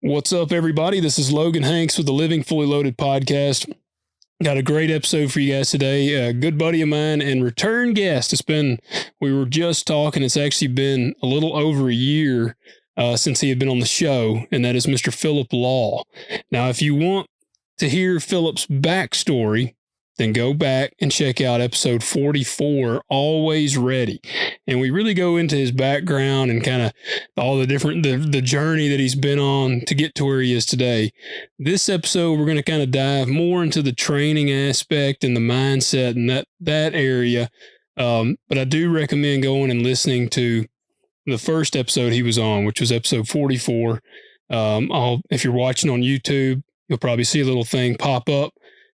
What's up, everybody? This is Logan Hanks with the Living Fully Loaded podcast. Got a great episode for you guys today. A good buddy of mine and return guest. We were just talking, it's actually been a little over a year since he had been on the show, and that is Mr. Philip Law. Now, if you want to hear Philip's backstory, then go back and check out episode 44, Always Ready. And we really go into his background and kind of all the different, the journey that he's been on to get to where he is today. This episode, we're going to kind of dive more into the training aspect and the mindset and that area. But I do recommend going and listening to the first episode he was on, which was episode 44. If you're watching on YouTube, you'll probably see a little thing pop up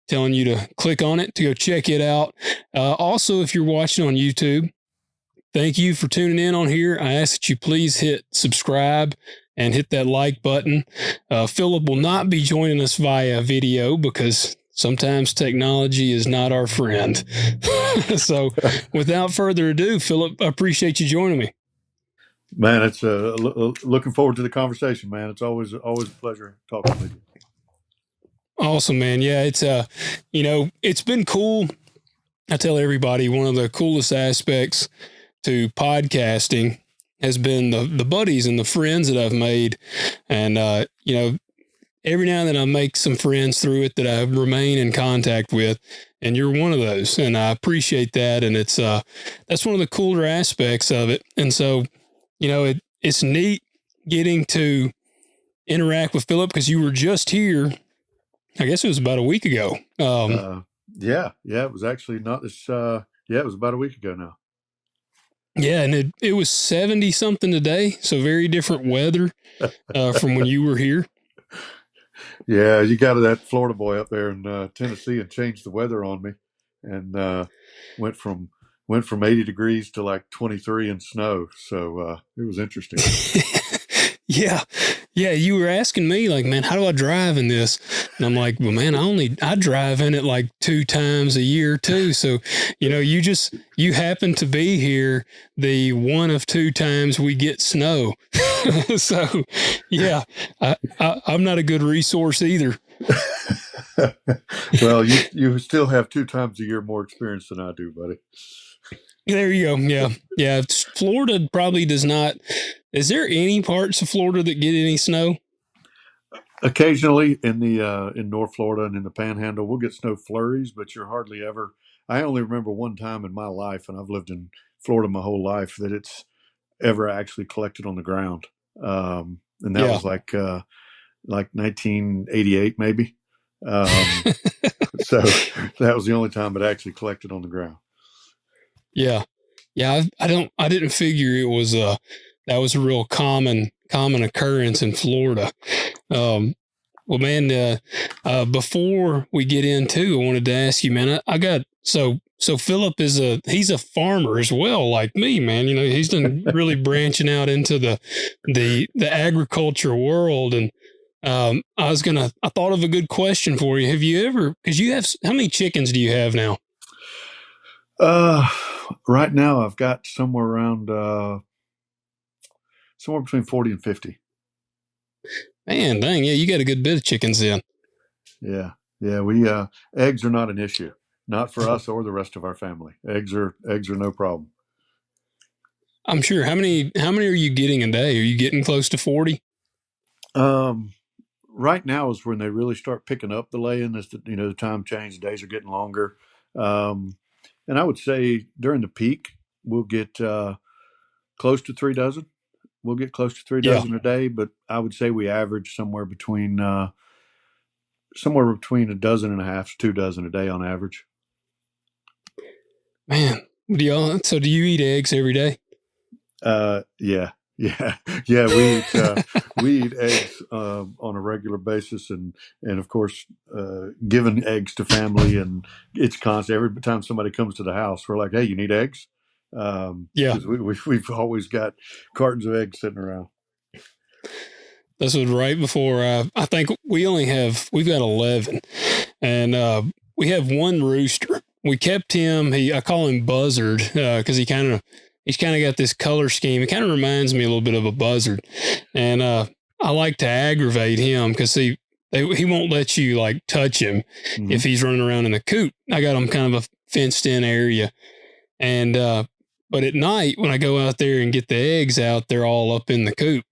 telling you to click on it to go check it out. Also, if you're watching on YouTube, thank you for tuning in on here. I ask that you please hit subscribe and hit that like button. Philip will not be joining us via video because sometimes technology is not our friend. So without further ado, Philip, I appreciate you joining me. Man, it's looking forward to the conversation, man. It's always a pleasure talking with you. Awesome, man. Yeah, it's been cool. I tell everybody one of the coolest aspects to podcasting has been the buddies and the friends that I've made. And, every now and then I make some friends through it that I remain in contact with. And you're one of those. And I appreciate that. And it's that's one of the cooler aspects of it. And so, it's neat getting to interact with Philip because you were just here. I guess it was about a week ago. Yeah. It was actually not this. It was about a week ago now. Yeah, and it was 70 something today, so very different weather from when you were here. Yeah, you got that Florida boy up there in Tennessee and changed the weather on me, and went from 80 degrees to like 23 and snow. So it was interesting. Yeah. You were asking me like, man, how do I drive in this? And I'm like, well, man, I drive in it like 2 times a year too. So, you happen to be here the one of 2 times we get snow. So yeah, I'm not a good resource either. Well, you still have 2 times a year more experience than I do, buddy. There you go. Yeah. Florida probably does not. Is there any parts of Florida that get any snow? Occasionally in North Florida and in the Panhandle, we'll get snow flurries, but you're hardly ever. I only remember one time in my life, and I've lived in Florida my whole life, that it's ever actually collected on the ground. And that was like 1988, maybe. So that was the only time it actually collected on the ground. Yeah. I didn't figure it was that was a real common occurrence in Florida. Well, man, before we get into, I wanted to ask you, man, I got so Philip he's a farmer as well, like me, man. He's done really branching out into the agriculture world, and I thought of a good question for you. Have you ever? Because how many chickens do you have now? Right now I've got somewhere around somewhere between 40 and 50. Man, dang, yeah, you got a good bit of chickens then. Yeah. We eggs are not an issue, not for us or the rest of our family. Eggs are no problem. I'm sure. How many are you getting a day? Are you getting close to 40? Right now is when they really start picking up the laying. The time change, days are getting longer. And I would say during the peak, we'll get close to 3 dozen. We'll get close to 3 dozen a day, but I would say we average somewhere between a dozen and a half to 2 dozen a day on average. Man, do you eat eggs every day? Yeah. We eat eggs on a regular basis, and of course, giving eggs to family, and it's constant. Every time somebody comes to the house, we're like, "Hey, you need eggs?" Because we've always got cartons of eggs sitting around. This was right before. I think we've got 11, and we have one rooster. We kept him. I call him Buzzard because he's kind of got this color scheme. It kind of reminds me a little bit of a buzzard, and I like to aggravate him because he won't let you like touch him if he's running around in the coop. I got him kind of a fenced in area, and but at night when I go out there and get the eggs out, they're all up in the coop.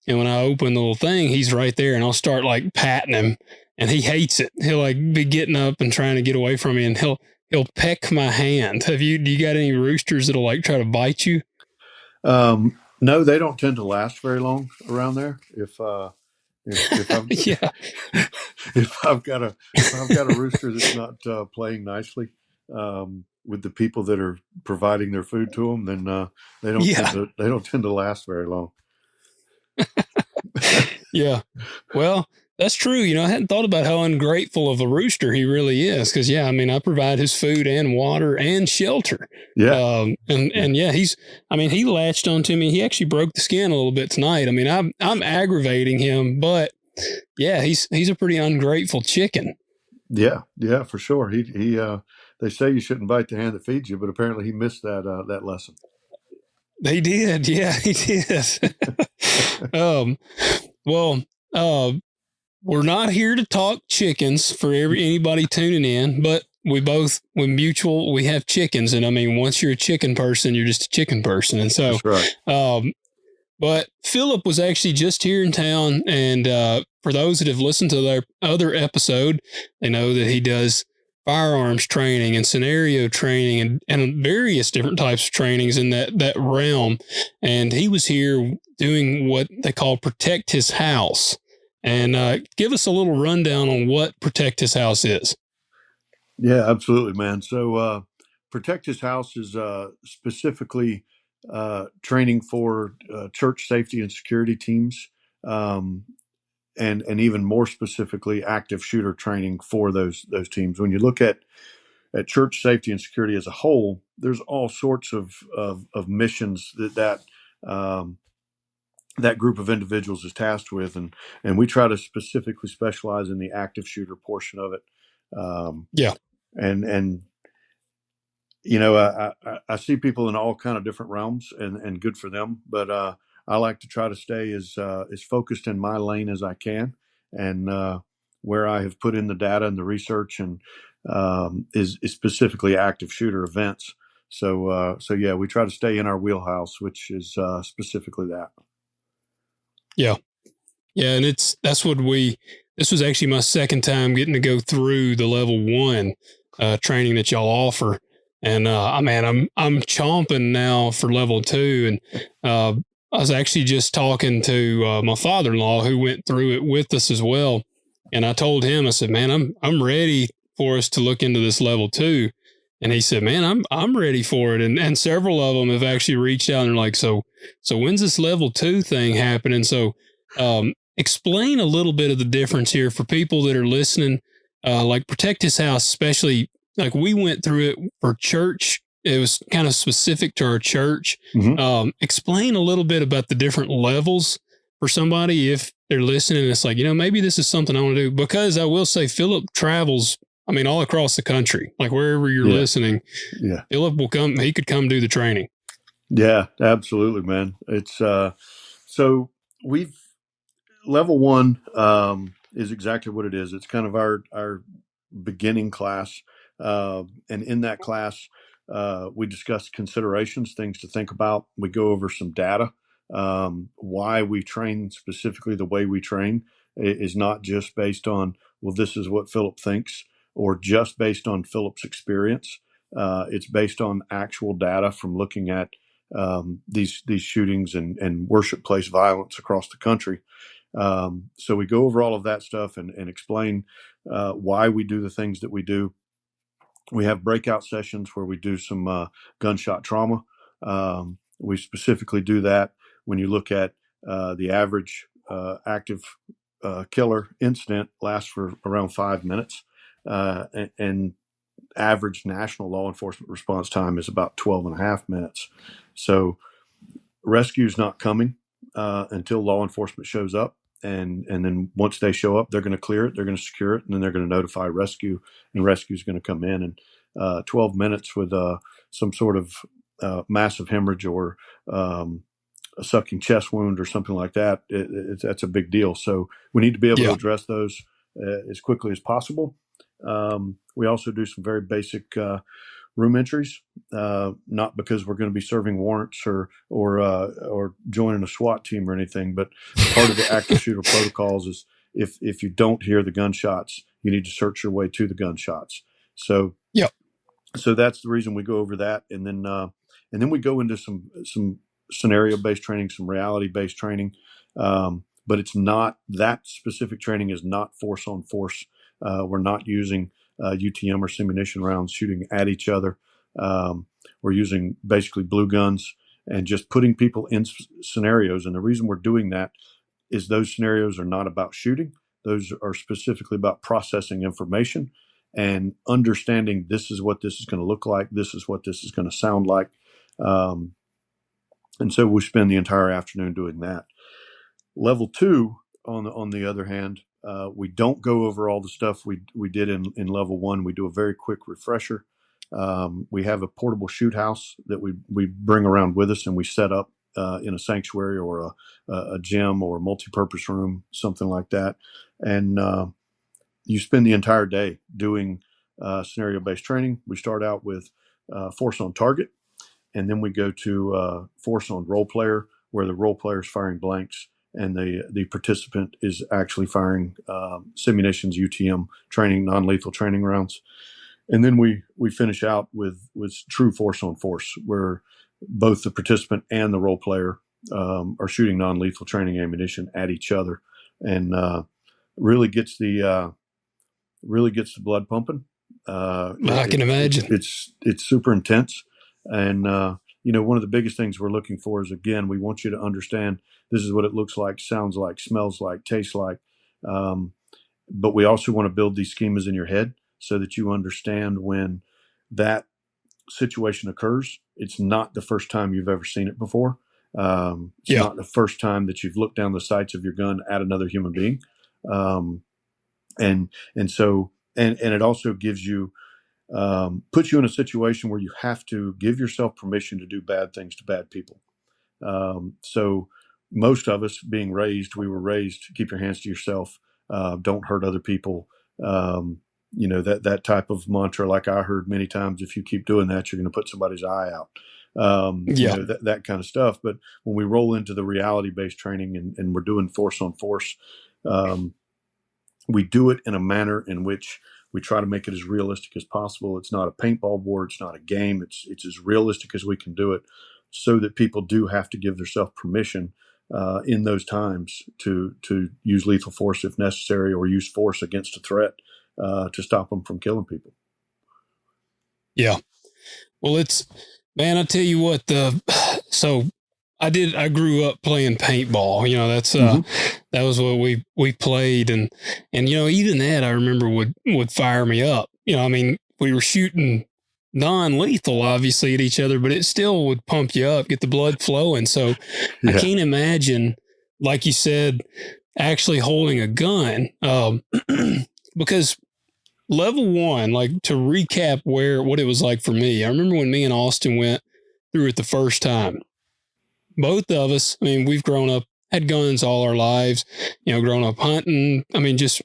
And when I open the little thing, he's right there, and I'll start like patting him, and he hates it. He'll like be getting up and trying to get away from me, and he'll peck my hand. Do you got any roosters that'll like try to bite you? No, they don't tend to last very long around there. If I've Yeah. if I've got a rooster that's not playing nicely with the people that are providing their food to them, then Yeah. they don't tend to last very long. Yeah. Well, that's true. I hadn't thought about how ungrateful of a rooster he really is. Cause I mean, I provide his food and water and shelter. Yeah. And yeah, he latched onto me. He actually broke the skin a little bit tonight. I mean, I'm aggravating him, but yeah, he's a pretty ungrateful chicken. Yeah, for sure. He they say you shouldn't bite the hand that feeds you, but apparently he missed that lesson. They did. Yeah, he did. Well, we're not here to talk chickens for anybody tuning in, but we have chickens. And I mean, once you're a chicken person, you're just a chicken person. And so, that's right. But Philip was actually just here in town. And for those that have listened to their other episode, they know that he does firearms training and scenario training and various different types of trainings in that realm. And he was here doing what they call Protect His House. And give us a little rundown on what Protect His House is. Yeah, absolutely, man. So Protect His House is specifically training for church safety and security teams, and even more specifically, active shooter training for those teams. When you look at church safety and security as a whole, there's all sorts of missions that group of individuals is tasked with, and we try to specifically specialize in the active shooter portion of it. Yeah. And I see people in all kind of different realms, and good for them. But I like to try to stay as focused in my lane as I can, and where I have put in the data and the research, and is specifically active shooter events. So yeah, we try to stay in our wheelhouse, which is specifically that. Yeah. Yeah. And this was actually my second time getting to go through the level 1 training that y'all offer. And I'm chomping now for level 2. And I was actually just talking to my father-in-law who went through it with us as well. And I told him, I said, man, I'm ready for us to look into this level 2. And he said, man, I'm ready for it. And several of them have actually reached out and they're like, so when's this level 2 thing happening? So explain a little bit of the difference here for people that are listening, like Protect His House, especially like we went through it for church. It was kind of specific to our church. Mm-hmm. Explain a little bit about the different levels for somebody if they're listening. It's like, maybe this is something I want to do, because I will say Philip travels, all across the country, like wherever you're listening. Yeah. Philip will come. He could come do the training. Yeah, absolutely, man. It's so we've level 1 is exactly what it is. It's kind of our beginning class, and in that class, we discuss considerations, things to think about. We go over some data. Why we train specifically the way we train is not just based on, well, this is what Philip thinks, or just based on Philip's experience. It's based on actual data from looking at these shootings and worship place violence across the country. So we go over all of that stuff and explain why we do the things that we do. We have breakout sessions where we do some gunshot trauma. We specifically do that when you look at the average active killer incident lasts for around 5 minutes, and average national law enforcement response time is about 12 and a half minutes. So rescue's not coming until law enforcement shows up. And then once they show up, they're going to clear it, they're going to secure it, and then they're going to notify rescue, and rescue is going to come in. And 12 minutes with some sort of massive hemorrhage or a sucking chest wound or something like that, that's a big deal. So we need to be able to address those as quickly as possible. We also do some very basic room entries, not because we're going to be serving warrants or joining a SWAT team or anything, but part of the active shooter protocols is if you don't hear the gunshots, you need to search your way to the gunshots. So so that's the reason we go over that, and then we go into some scenario based training, some reality based training. But it's not, that specific training is not force on force. We're not using UTM or simunition rounds shooting at each other. We're using basically blue guns and just putting people in scenarios. And the reason we're doing that is those scenarios are not about shooting. Those are specifically about processing information and understanding this is what this is going to look like. This is what this is going to sound like. And so we spend the entire afternoon doing that. Level 2, on the other hand, we don't go over all the stuff we did in level 1. We do a very quick refresher. We have a portable shoot house that we bring around with us, and we set up in a sanctuary or a gym or a multi-purpose room, something like that. And you spend the entire day doing scenario-based training. We start out with force on target, and then we go to force on role player, where the role player is firing blanks and the participant is actually firing simulations, UTM training, non-lethal training rounds. And then we finish out with true force on force, where both the participant and the role player are shooting non-lethal training ammunition at each other, and really gets the blood pumping. I can imagine. It's super intense. And, one of the biggest things we're looking for is, again, we want you to understand this is what it looks like, sounds like, smells like, tastes like. But we also want to build these schemas in your head so that you understand when that situation occurs, it's not the first time you've ever seen it before. It's not the first time that you've looked down the sights of your gun at another human being. And it also gives you, puts you in a situation where you have to give yourself permission to do bad things to bad people. So most of us we were raised to keep your hands to yourself. Don't hurt other people. That type of mantra, like I heard many times, if you keep doing that, you're going to put somebody's eye out. That kind of stuff. But when we roll into the reality-based training and we're doing force on force, we do it in a manner in which we try to make it as realistic as possible. It's not a paintball war. It's not a game. It's as realistic as we can do it, so that people do have to give themselves permission in those times to use lethal force if necessary, or use force against a threat to stop them from killing people. Yeah. Well, man, I tell you what, I grew up playing paintball. That was what we played. And, even that I remember would fire me up. We were shooting non-lethal obviously at each other, but it still would pump you up, get the blood flowing. So I can't imagine, like you said, actually holding a gun. Because level 1, like, to recap what it was like for me, I remember when me and Austin went through it the first time. Both of us, we've grown up, had guns all our lives, grown up hunting. Just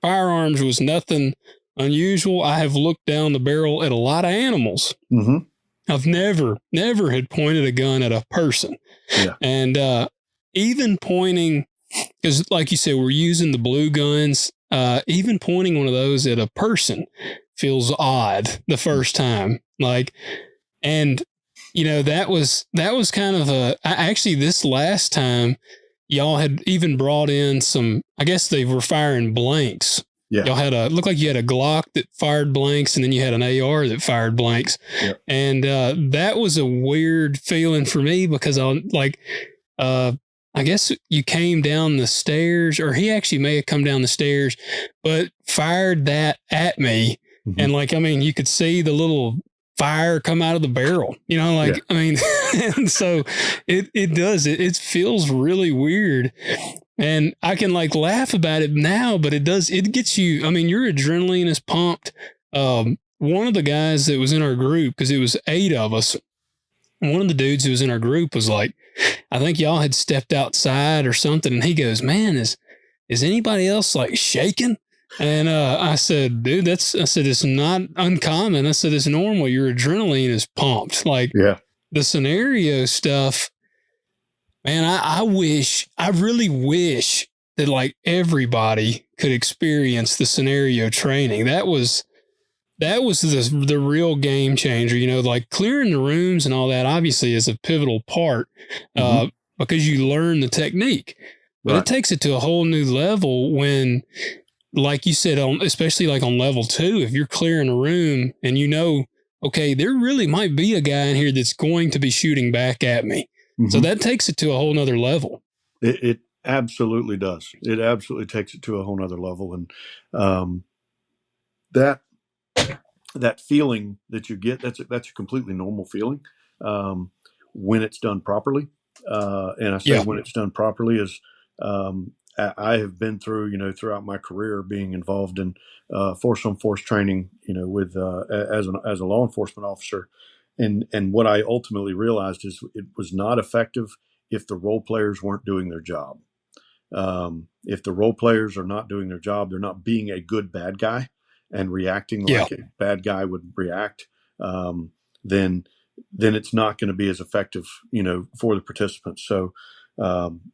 firearms was nothing unusual. I have looked down the barrel at a lot of animals. Mm-hmm. I've never had pointed a gun at a person. Yeah. And even pointing, because like you said, we're using the blue guns, even pointing one of those at a person feels odd the first time. That was kind of actually this last time y'all had even brought in some, I guess they were firing blanks. Yeah. Y'all looked like you had a Glock that fired blanks, and then you had an AR that fired blanks. Yeah. And that was a weird feeling for me, because I guess you came down the stairs, or he actually may have come down the stairs, but fired that at me. Mm-hmm. And you could see the little fire come out of the barrel, and so it feels really weird. And I can laugh about it now, but it gets you, your adrenaline is pumped. One of the guys that was in our group, because it was 8 of us, one of the dudes who was in our group was like, I think y'all had stepped outside or something. And he goes, man, is anybody else like shaking? And I said, dude, I said, it's not uncommon. I said, it's normal. Your adrenaline is pumped. Like Yeah. the scenario stuff, man, I really wish that like everybody could experience the scenario training. That was the real game changer, like clearing the rooms and all that obviously is a pivotal part, Mm-hmm. because you learn the technique, but Right. it takes it to a whole new level when, like you said, especially like on level 2, if you're clearing a room and okay, there really might be a guy in here that's going to be shooting back at me. So Mm-hmm. that takes it to a whole nother level. It absolutely does. It absolutely takes it to a whole nother level. And that that feeling that you get, that's a completely normal feeling when it's done properly. And I say Yeah. when it's done properly is I have been through, throughout my career being involved in force on force training, with as a law enforcement officer. And what I ultimately realized is it was not effective if the role players weren't doing their job. If the role players are not doing their job, they're not being a good bad guy and reacting Yeah. like a bad guy would react, then it's not going to be as effective, for the participants. So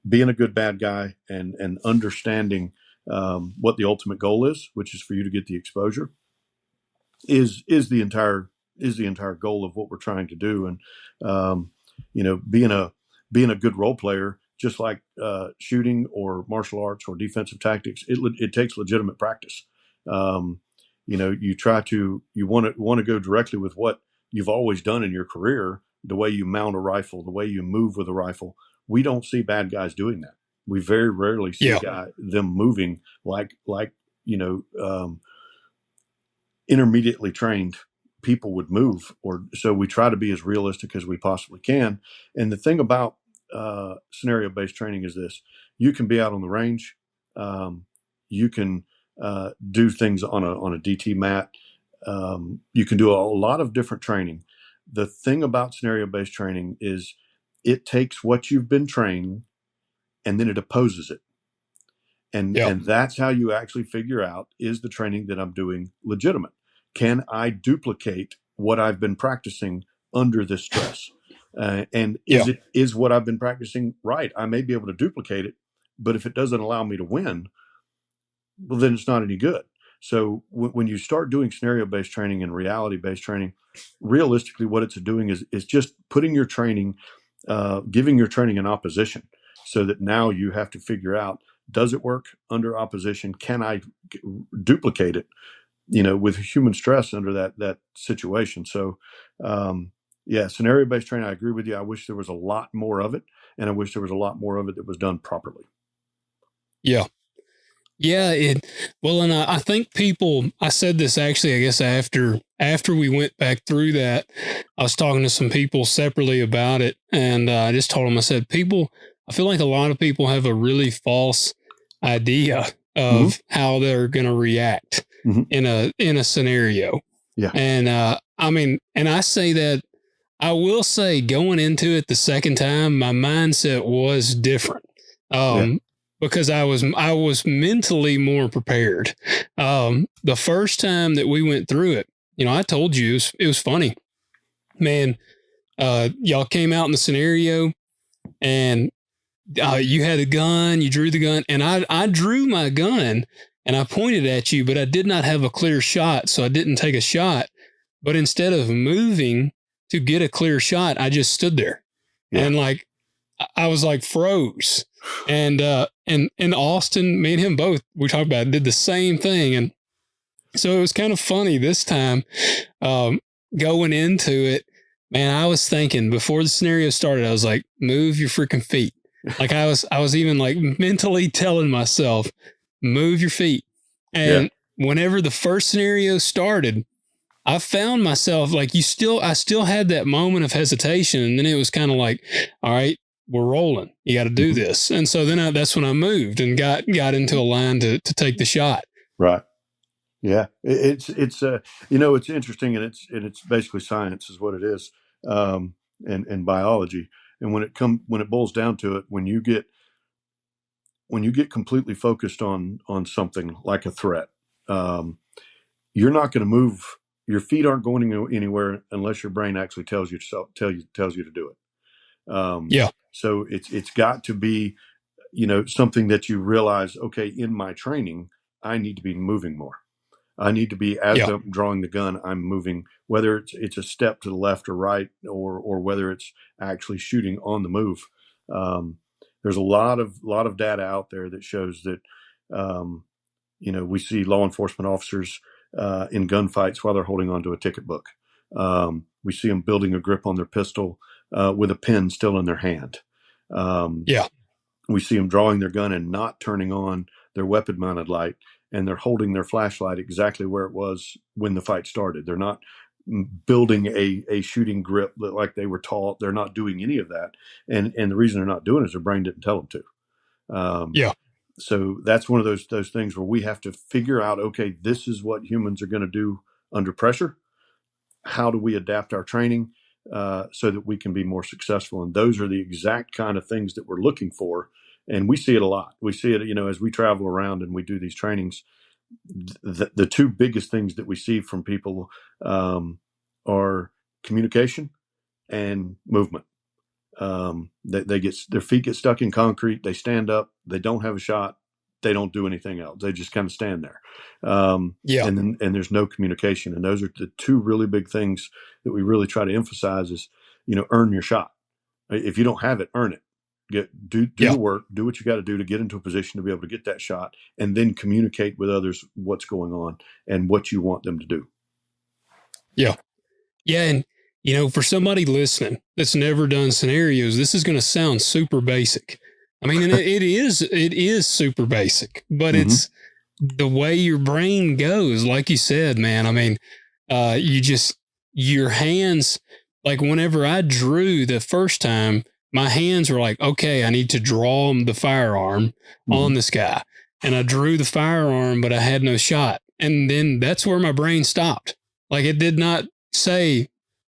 being a good bad guy and understanding what the ultimate goal is, which is for you to get the exposure, is the entire goal of what we're trying to do. And being a good role player, just like shooting or martial arts or defensive tactics, it takes legitimate practice. You want to go directly with what you've always done in your career, the way you mount a rifle, the way you move with a rifle. We don't see bad guys doing that. We very rarely see them moving like intermediately trained people would move, or so we try to be as realistic as we possibly can. And the thing about scenario based training is this: you can be out on the range, you can do things on a DT mat, you can do a lot of different training. The thing about scenario based training is it takes what you've been training and then it opposes it. And that's how you actually figure out, is the training that I'm doing legitimate? Can I duplicate what I've been practicing under this stress? And is what I've been practicing right? I may be able to duplicate it, but if it doesn't allow me to win, well, then it's not any good. So when you start doing scenario-based training and reality-based training, realistically, what it's doing is just putting your training, giving your training an opposition, so that now you have to figure out, does it work under opposition? Can I duplicate it, with human stress under that situation? So, scenario-based training, I agree with you. I wish there was a lot more of it, and I wish there was a lot more of it that was done properly. Yeah. Yeah, and I think I said this actually, I guess after we went back through that, I was talking to some people separately about it. And I just told them, I said, I feel like a lot of people have a really false idea of how they're going to react in a scenario. Yeah. And, and I say that, I will say, going into it the second time, my mindset was different. Because I was mentally more prepared. The first time that we went through it, I told you it was funny, man. Y'all came out in the scenario, and you had a gun, you drew the gun, and I drew my gun and I pointed at you, but I did not have a clear shot, so I didn't take a shot. But instead of moving to get a clear shot, I just stood there, and like I was like froze. And Austin, me and him both, we talked about it, did the same thing. And so it was kind of funny this time, going into it, man. I was thinking before the scenario started, I was like, move your freaking feet. Like I was even like mentally telling myself, move your feet. And whenever the first scenario started, I found myself like I still had that moment of hesitation. And then it was kind of like, all right, we're rolling. You got to do this. And so then that's when I moved and got into a line to take the shot. Right. Yeah. It's interesting, and it's basically science is what it is. and biology. And when it boils down to it, when you get completely focused on something like a threat, you're not going to move. Your feet aren't going anywhere unless your brain actually tells you to do it. Yeah. So it's got to be, something that you realize, okay, in my training, I need to be moving more. I need to be, as Yeah. I'm drawing the gun, I'm moving, whether it's a step to the left or right, or whether it's actually shooting on the move. There's a lot of data out there that shows that, we see law enforcement officers in gunfights while they're holding onto a ticket book. We see them building a grip on their pistol with a pen still in their hand. Yeah. We see them drawing their gun and not turning on their weapon mounted light, and they're holding their flashlight exactly where it was when the fight started. They're not building a shooting grip like they were taught. They're not doing any of that. And the reason they're not doing it is their brain didn't tell them to. Yeah. So that's one of those things where we have to figure out, okay, this is what humans are going to do under pressure. How do we adapt our training so that we can be more successful? And those are the exact kind of things that we're looking for. And we see it a lot. We see it, as we travel around and we do these trainings. The two biggest things that we see from people are communication and movement. They get, their feet get stuck in concrete. They stand up. They don't have a shot. They don't do anything else. They just kind of stand there. Yeah. And there's no communication. And those are the two really big things that we really try to emphasize is, earn your shot. If you don't have it, earn it. Do Yeah. the work, do what you got to do to get into a position to be able to get that shot, and then communicate with others what's going on and what you want them to do. Yeah. Yeah. And, for somebody listening that's never done scenarios, this is going to sound super basic. I mean, and it is super basic, but it's the way your brain goes. Like you said, man, I mean, your hands, like whenever I drew the first time, my hands were like, okay, I need to draw the firearm on this guy. And I drew the firearm, but I had no shot. And then that's where my brain stopped. Like it did not say,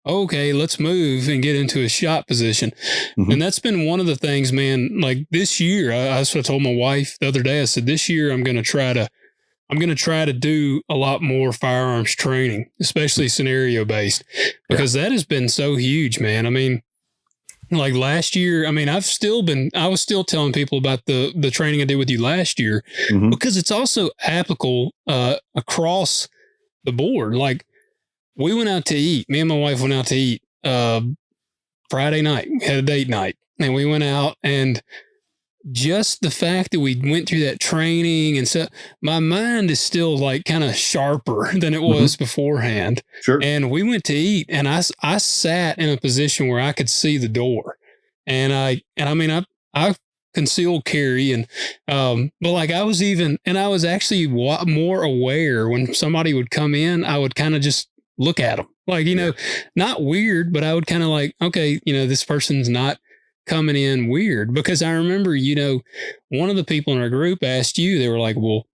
okay, let's move and get into a shot position. And that's been one of the things, man, like this year, that's what I told my wife the other day. I said, this year I'm going to try to do a lot more firearms training, especially scenario based, because that has been so huge, man. I mean, like last year, I mean, I was still telling people about the training I did with you last year, because it's also applicable across the board. Like we went out to eat, me and my wife went out to eat Friday night, had a date night, and we went out, and just the fact that we went through that training and so my mind is still like kind of sharper than it was beforehand. Sure. And we went to eat, and I sat in a position where I could see the door, and I concealed carry, and but like I was actually more aware when somebody would come in, I would kind of just look at them like, not weird, but I would kind of like, okay, this person's not coming in weird, because I remember, one of the people in our group asked you, they were like, well,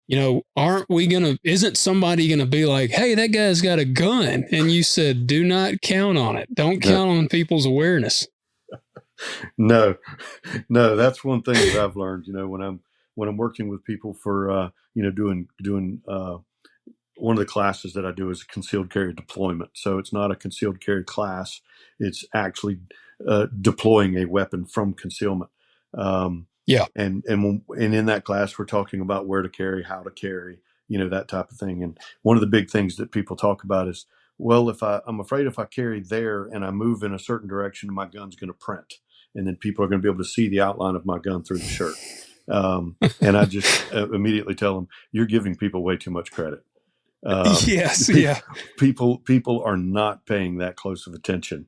isn't somebody going to be like, hey, that guy's got a gun? And you said, do not count on it. Don't count on people's awareness. No, that's one thing that I've learned, when I'm working with people for, doing one of the classes that I do is a concealed carry deployment. So it's not a concealed carry class. It's actually deploying a weapon from concealment. And in that class, we're talking about where to carry, how to carry, that type of thing. And one of the big things that people talk about is, well, I'm afraid if I carry there and I move in a certain direction, my gun's going to print, and then people are going to be able to see the outline of my gun through the shirt. And I just immediately tell them, you're giving people way too much credit. Yes. Yeah. People are not paying that close of attention.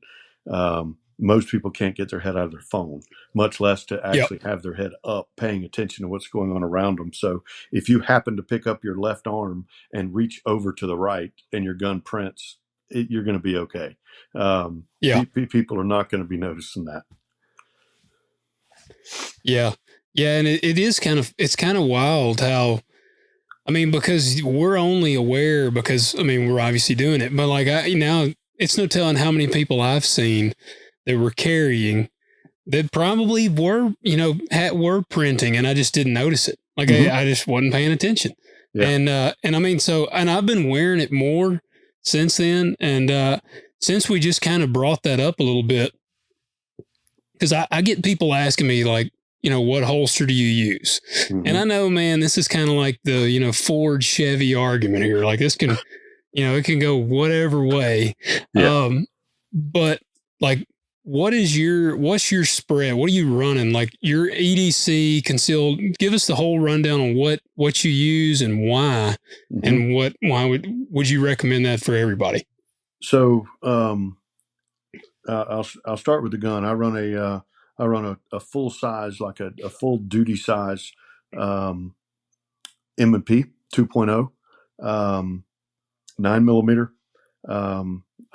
Most people can't get their head out of their phone, much less to actually have their head up, paying attention to what's going on around them. So if you happen to pick up your left arm and reach over to the right and your gun prints, you're going to be okay. People are not going to be noticing that. Yeah. Yeah. And it's kind of wild how, I mean, because we're only aware because, I mean, we're obviously doing it, but like now it's no telling how many people I've seen that were carrying that probably were, were printing, and I just didn't notice it. Like Mm-hmm. I just wasn't paying attention. Yeah. And I mean, and I've been wearing it more since then. And, since we just kind of brought that up a little bit, because I get people asking me like, what holster do you use? Mm-hmm. And I know, man, this is kind of like the, Ford Chevy argument here. Like this can, it can go whatever way. Yeah. But like, what's your spread? What are you running? Like your EDC concealed, give us the whole rundown on what you use and why, Mm-hmm. and why would you recommend that for everybody? So, I'll start with the gun. I run a full size, like a full duty size, M&P 2.0, 9 millimeter. I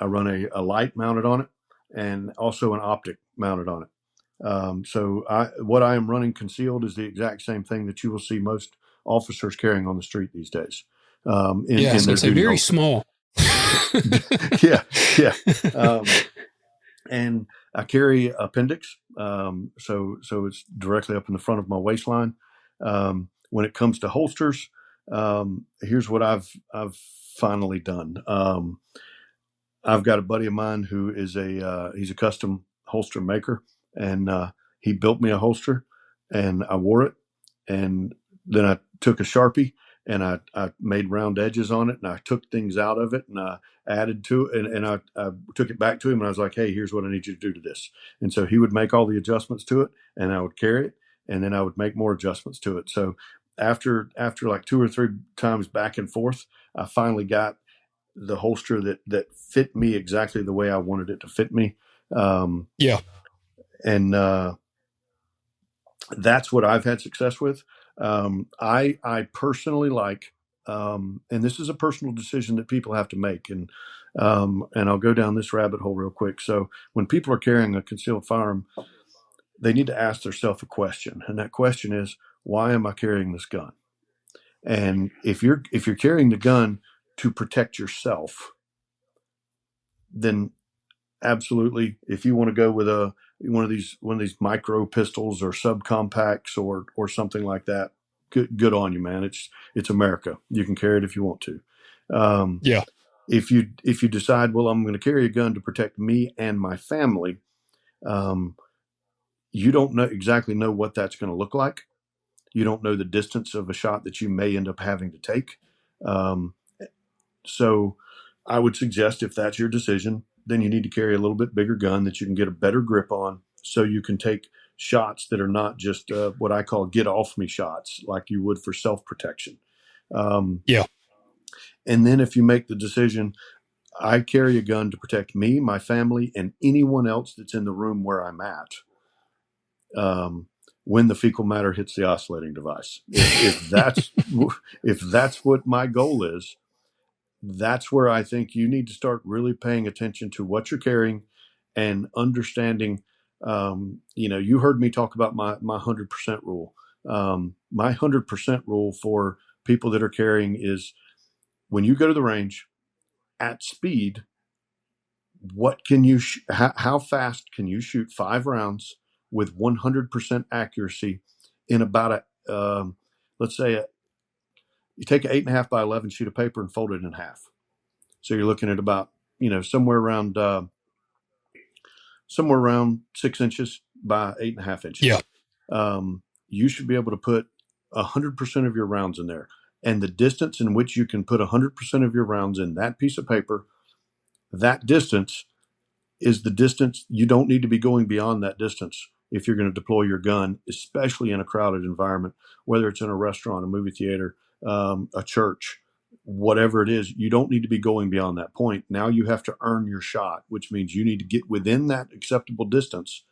run a light mounted on it, and also an optic mounted on it. So what I am running concealed is the exact same thing that you will see most officers carrying on the street these days. In their duty very holster. small. Yeah. And I carry appendix, so it's directly up in the front of my waistline. When it comes to holsters, here's what I've finally done. I've got a buddy of mine who is he's a custom holster maker, and he built me a holster, and I wore it, and then I took a Sharpie and I made round edges on it, and I took things out of it, and I added to it, and I took it back to him, and I was like, hey, here's what I need you to do to this. And so he would make all the adjustments to it, and I would carry it, and then I would make more adjustments to it. So after like 2 or 3 times back and forth, I finally got the holster that fit me exactly the way I wanted it to fit me. And that's what I've had success with. I personally like, and this is a personal decision that people have to make. And I'll go down this rabbit hole real quick. So when people are carrying a concealed firearm, they need to ask themselves a question. And that question is, why am I carrying this gun? And if you're carrying the gun to protect yourself, then absolutely, if you want to go with one of these micro pistols or subcompacts or something like that, good on you, man. It's America. You can carry it if you want to. If you decide, well, I'm going to carry a gun to protect me and my family, you don't exactly know what that's going to look like. You don't know the distance of a shot that you may end up having to take. So I would suggest, if that's your decision, then you need to carry a little bit bigger gun that you can get a better grip on, so you can take shots that are not just what I call get off me shots, like you would for self-protection. And then if you make the decision, I carry a gun to protect me, my family, and anyone else that's in the room where I'm at, when the fecal matter hits the oscillating device. If that's what my goal is, that's where I think you need to start really paying attention to what you're carrying and understanding. You heard me talk about my 100% rule. My 100% rule for people that are carrying is, when you go to the range at speed, what can you how fast can you shoot 5 rounds with 100% accuracy in about let's say you take an 8.5 by 11 sheet of paper and fold it in half. So you're looking at about, somewhere around 6 inches by 8.5 inches. You should be able to put 100% of your rounds in there. And the distance in which you can put 100% of your rounds in that piece of paper, that distance is the distance. You don't need to be going beyond that distance if you're going to deploy your gun, especially in a crowded environment, whether it's in a restaurant, a movie theater, a church, whatever it is. You don't need to be going beyond that point. Now you have to earn your shot, which means you need to get within that acceptable distance,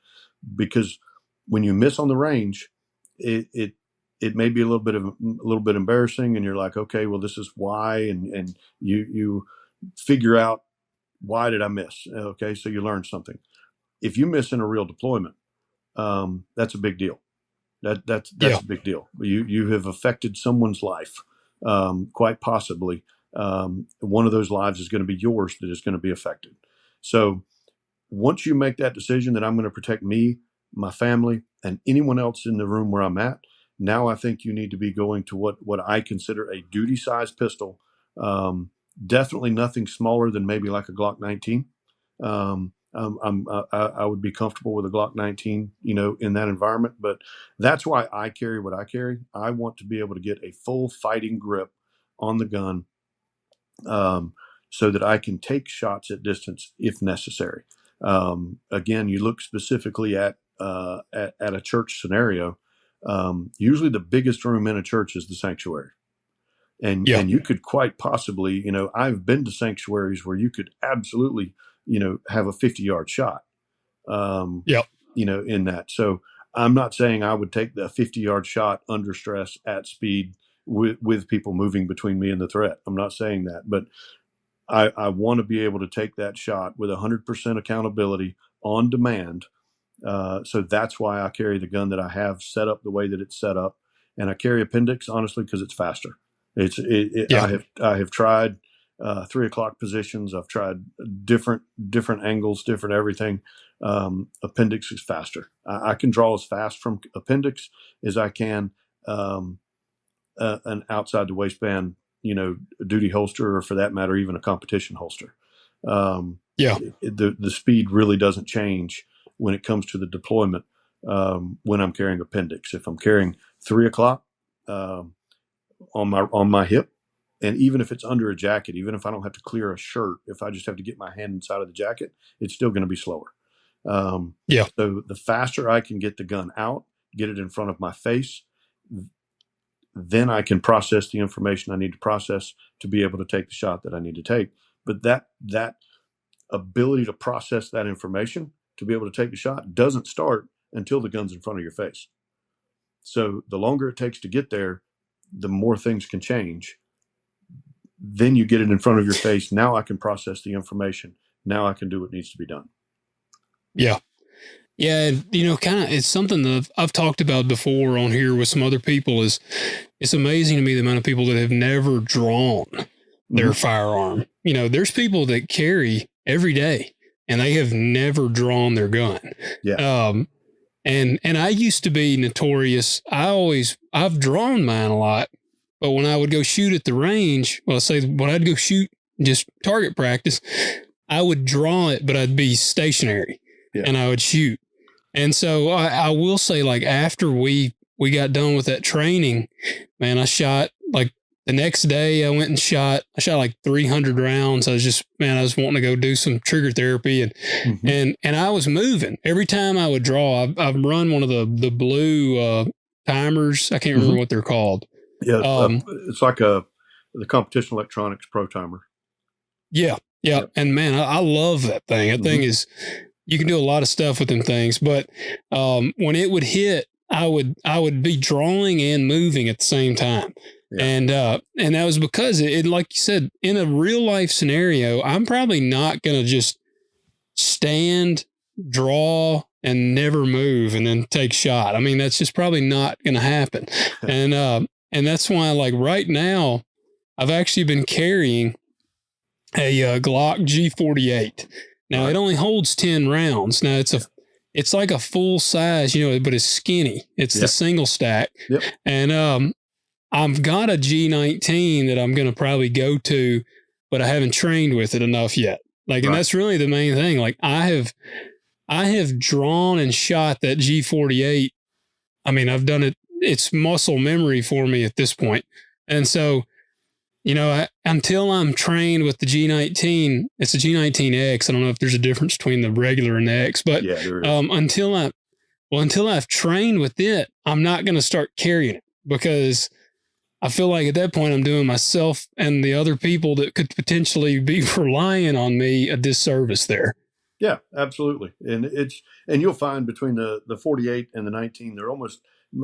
because when you miss on the range, it may be a little bit embarrassing, and you're like, okay, well, this is why, and you figure out, why did I miss? Okay, so you learn something. If you miss in a real deployment, that's a big deal. That's a big deal. You have affected someone's life, quite possibly. One of those lives is going to be yours that is going to be affected. So once you make that decision that I'm going to protect me, my family, and anyone else in the room where I'm at, now I think you need to be going to what I consider a duty-sized pistol. Definitely nothing smaller than maybe like a Glock 19. I would be comfortable with a Glock 19, in that environment. But that's why I carry what I carry. I want to be able to get a full fighting grip on the gun, so that I can take shots at distance if necessary. Again, you look specifically at a church scenario. Usually, the biggest room in a church is the sanctuary, and Yeah. and you could quite possibly, I've been to sanctuaries where you could absolutely, have a 50-yard shot, Yeah. in that. So I'm not saying I would take the 50-yard shot under stress at speed with people moving between me and the threat. I'm not saying that, but I want to be able to take that shot with 100% accountability on demand. So that's why I carry the gun that I have set up the way that it's set up, and I carry appendix honestly because it's faster. Yeah. I have tried 3 o'clock positions. I've tried different angles, different everything. Appendix is faster. I can draw as fast from appendix as I can an outside the waistband, duty holster, or for that matter, even a competition holster. Yeah. The speed really doesn't change when it comes to the deployment when I'm carrying appendix. If I'm carrying 3 o'clock on my hip, and even if it's under a jacket, even if I don't have to clear a shirt, if I just have to get my hand inside of the jacket, it's still going to be slower. Yeah. So the faster I can get the gun out, get it in front of my face, then I can process the information I need to process to be able to take the shot that I need to take. But that ability to process that information to be able to take the shot doesn't start until the gun's in front of your face. So the longer it takes to get there, the more things can change. Then you get it in front of your face. Now I can process the information. Now I can do what needs to be done. Yeah. Yeah, kind of, it's something that I've talked about before on here with some other people. Is it's amazing to me the amount of people that have never drawn their firearm. There's people that carry every day and they have never drawn their gun. Yeah. And I used to be notorious. I've drawn mine a lot, but when I would go shoot at the range, when I'd go shoot just target practice, I would draw it, but I'd be stationary and I would shoot. And so I will say, like, after we got done with that training, man, I shot like the next day I went and shot like 300 rounds. I was wanting to go do some trigger therapy and I was moving every time I would draw. I've run one of the blue timers. I can't remember what they're called. Yeah. It's like the Competition Electronics Pro Timer. Yeah. Yeah. Yep. And man, I love that thing. That thing is, you can do a lot of stuff with them things, but when it would hit, I would be drawing and moving at the same time. Yeah. And that was because it, like you said, in a real life scenario, I'm probably not going to just stand, draw, and never move and then take shot. I mean, that's just probably not going to happen. And that's why, like, right now, I've actually been carrying a Glock G48. Now it only holds 10 rounds. Now it's like a full size, but it's skinny. It's the single stack. Yep. And I've got a G19 that I'm going to probably go to, but I haven't trained with it enough yet. Like, and that's really the main thing. Like, I have drawn and shot that G48. I mean, I've done it. It's muscle memory for me at this point. And so, until I'm trained with the G19, it's a G19X. I don't know if there's a difference between the regular and the X, but until I've trained with it, I'm not going to start carrying it because I feel like at that point I'm doing myself and the other people that could potentially be relying on me a disservice there. Yeah, absolutely. And you'll find between the 48 and the 19, they're almost,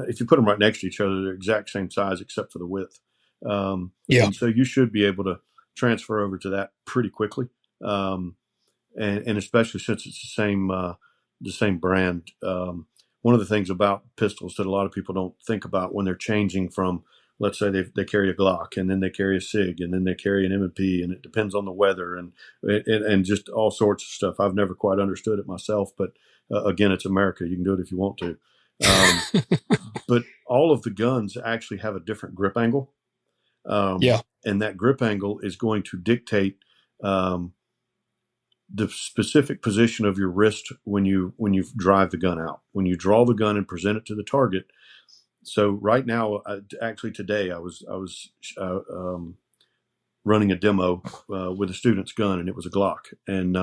if you put them right next to each other, they're exact same size except for the width. And so you should be able to transfer over to that pretty quickly. And especially since it's the same brand. One of the things about pistols that a lot of people don't think about when they're changing from let's say they carry a Glock, and then they carry a SIG, and then they carry an M&P, and it depends on the weather and just all sorts of stuff. I've never quite understood it myself, but again, it's America. You can do it if you want to. But all of the guns actually have a different grip angle. And that grip angle is going to dictate the specific position of your wrist when you drive the gun out. When you draw the gun and present it to the target. So right now, actually today, I was running a demo with a student's gun, and it was a Glock. And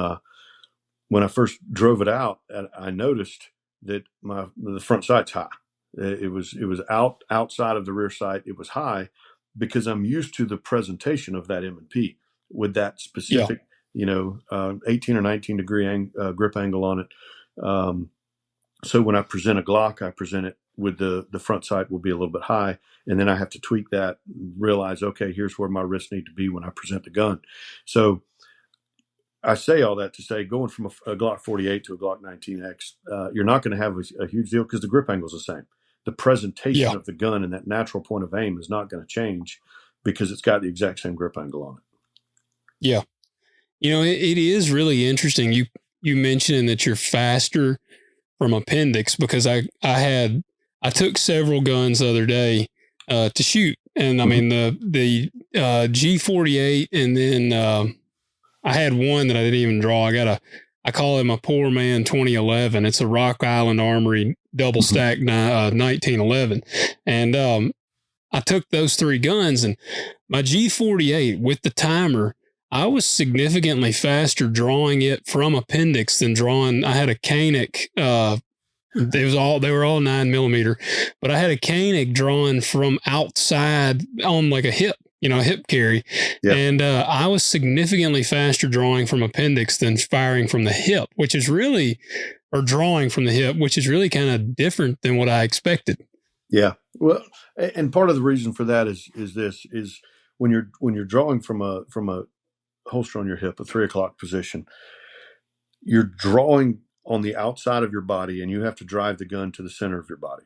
when I first drove it out, I noticed that the front sight's high. It was outside of the rear sight. It was high because I'm used to the presentation of that M&P with that specific, 18 or 19 degree grip angle on it. So when I present a Glock, I present it with the front sight will be a little bit high, and then I have to tweak that, realize, okay, here's where my wrists need to be when I present the gun. So I say all that to say, going from a Glock 48 to a Glock 19X, you're not going to have a huge deal because the grip angle is the same. The presentation of the gun and that natural point of aim is not going to change because it's got the exact same grip angle on it. Yeah. It is really interesting. You mentioned that you're faster from appendix, because I took several guns the other day to shoot. And I mean, the G48, and then I had one that I didn't even draw. I call it my poor man 2011. It's a Rock Island Armory double stack 1911. And I took those three guns, and my G48 with the timer, I was significantly faster drawing it from appendix than drawing. I had a Koenig. They were all 9mm, but I had a Koenig drawn from outside on like a hip, a hip carry. Yep. And I was significantly faster drawing from appendix than firing from the hip, drawing from the hip, which is really kind of different than what I expected. Yeah. Well, and part of the reason for that is when you're drawing from a holster on your hip, a 3 o'clock position, you're drawing on the outside of your body, and you have to drive the gun to the center of your body.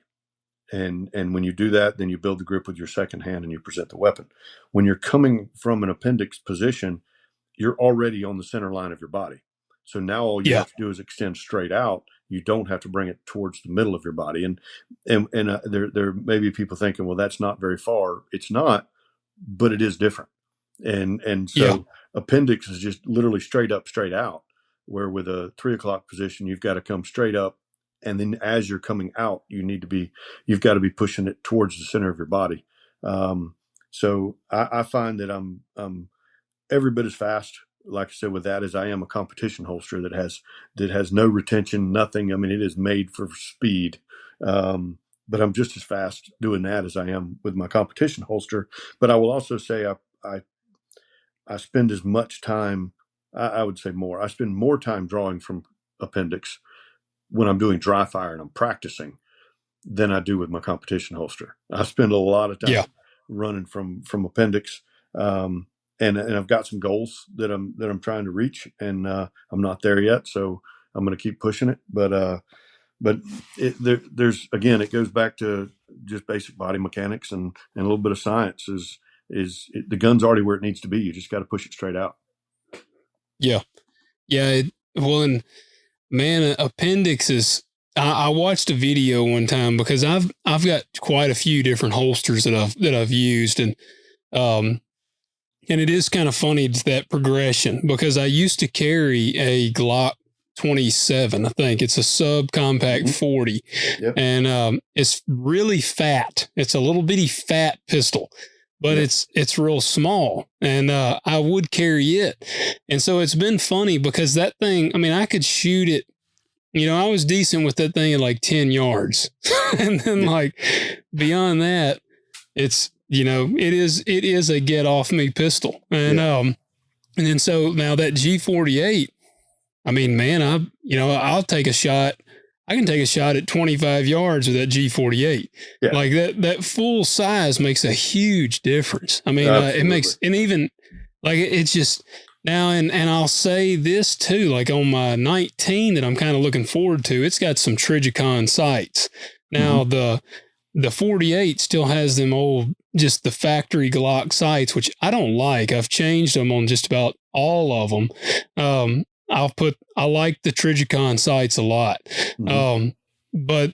And when you do that, then you build the grip with your second hand and you present the weapon. When you're coming from an appendix position, you're already on the center line of your body. So now all you have to do is extend straight out. You don't have to bring it towards the middle of your body. And there may be people thinking, well, that's not very far. It's not, but it is different. And so appendix is just literally straight up, straight out, where with a 3 o'clock position, you've got to come straight up. And then as you're coming out, you've got to be pushing it towards the center of your body. So I find that I'm every bit as fast, like I said, with that as I am a competition holster that has no retention, nothing. I mean, it is made for speed. But I'm just as fast doing that as I am with my competition holster. But I will also say I spend as much time, I would say more. I spend more time drawing from appendix when I'm doing dry fire and I'm practicing than I do with my competition holster. I spend a lot of time running from appendix. And I've got some goals that I'm trying to reach, and I'm not there yet. So I'm going to keep pushing it. But there's again, it goes back to just basic body mechanics and a little bit of science the gun's already where it needs to be. You just got to push it straight out. Yeah. Yeah. And man, appendix is, I watched a video one time because I've got quite a few different holsters that I've used. And it is kind of funny, that progression, because I used to carry a Glock 27. I think it's a subcompact 40. Yep. And it's really fat. It's a little bitty fat pistol, but it's real small, and I would carry it. And so it's been funny because that thing, I mean, I could shoot it, I was decent with that thing at like 10 yards. And then like beyond that, it's, it is a get off me pistol. And then so now that G48, I mean, man, I'll take a shot. I can take a shot at 25 yards with that G48. Yeah. Like that full size makes a huge difference. I mean, it makes, and even like, it's just now, and I'll say this too, like on my 19 that I'm kind of looking forward to, it's got some Trigicon sights. Now the 48 still has them old just the factory Glock sights, which I don't like. I've changed them on just about all of them. I like the Trigicon sights a lot. But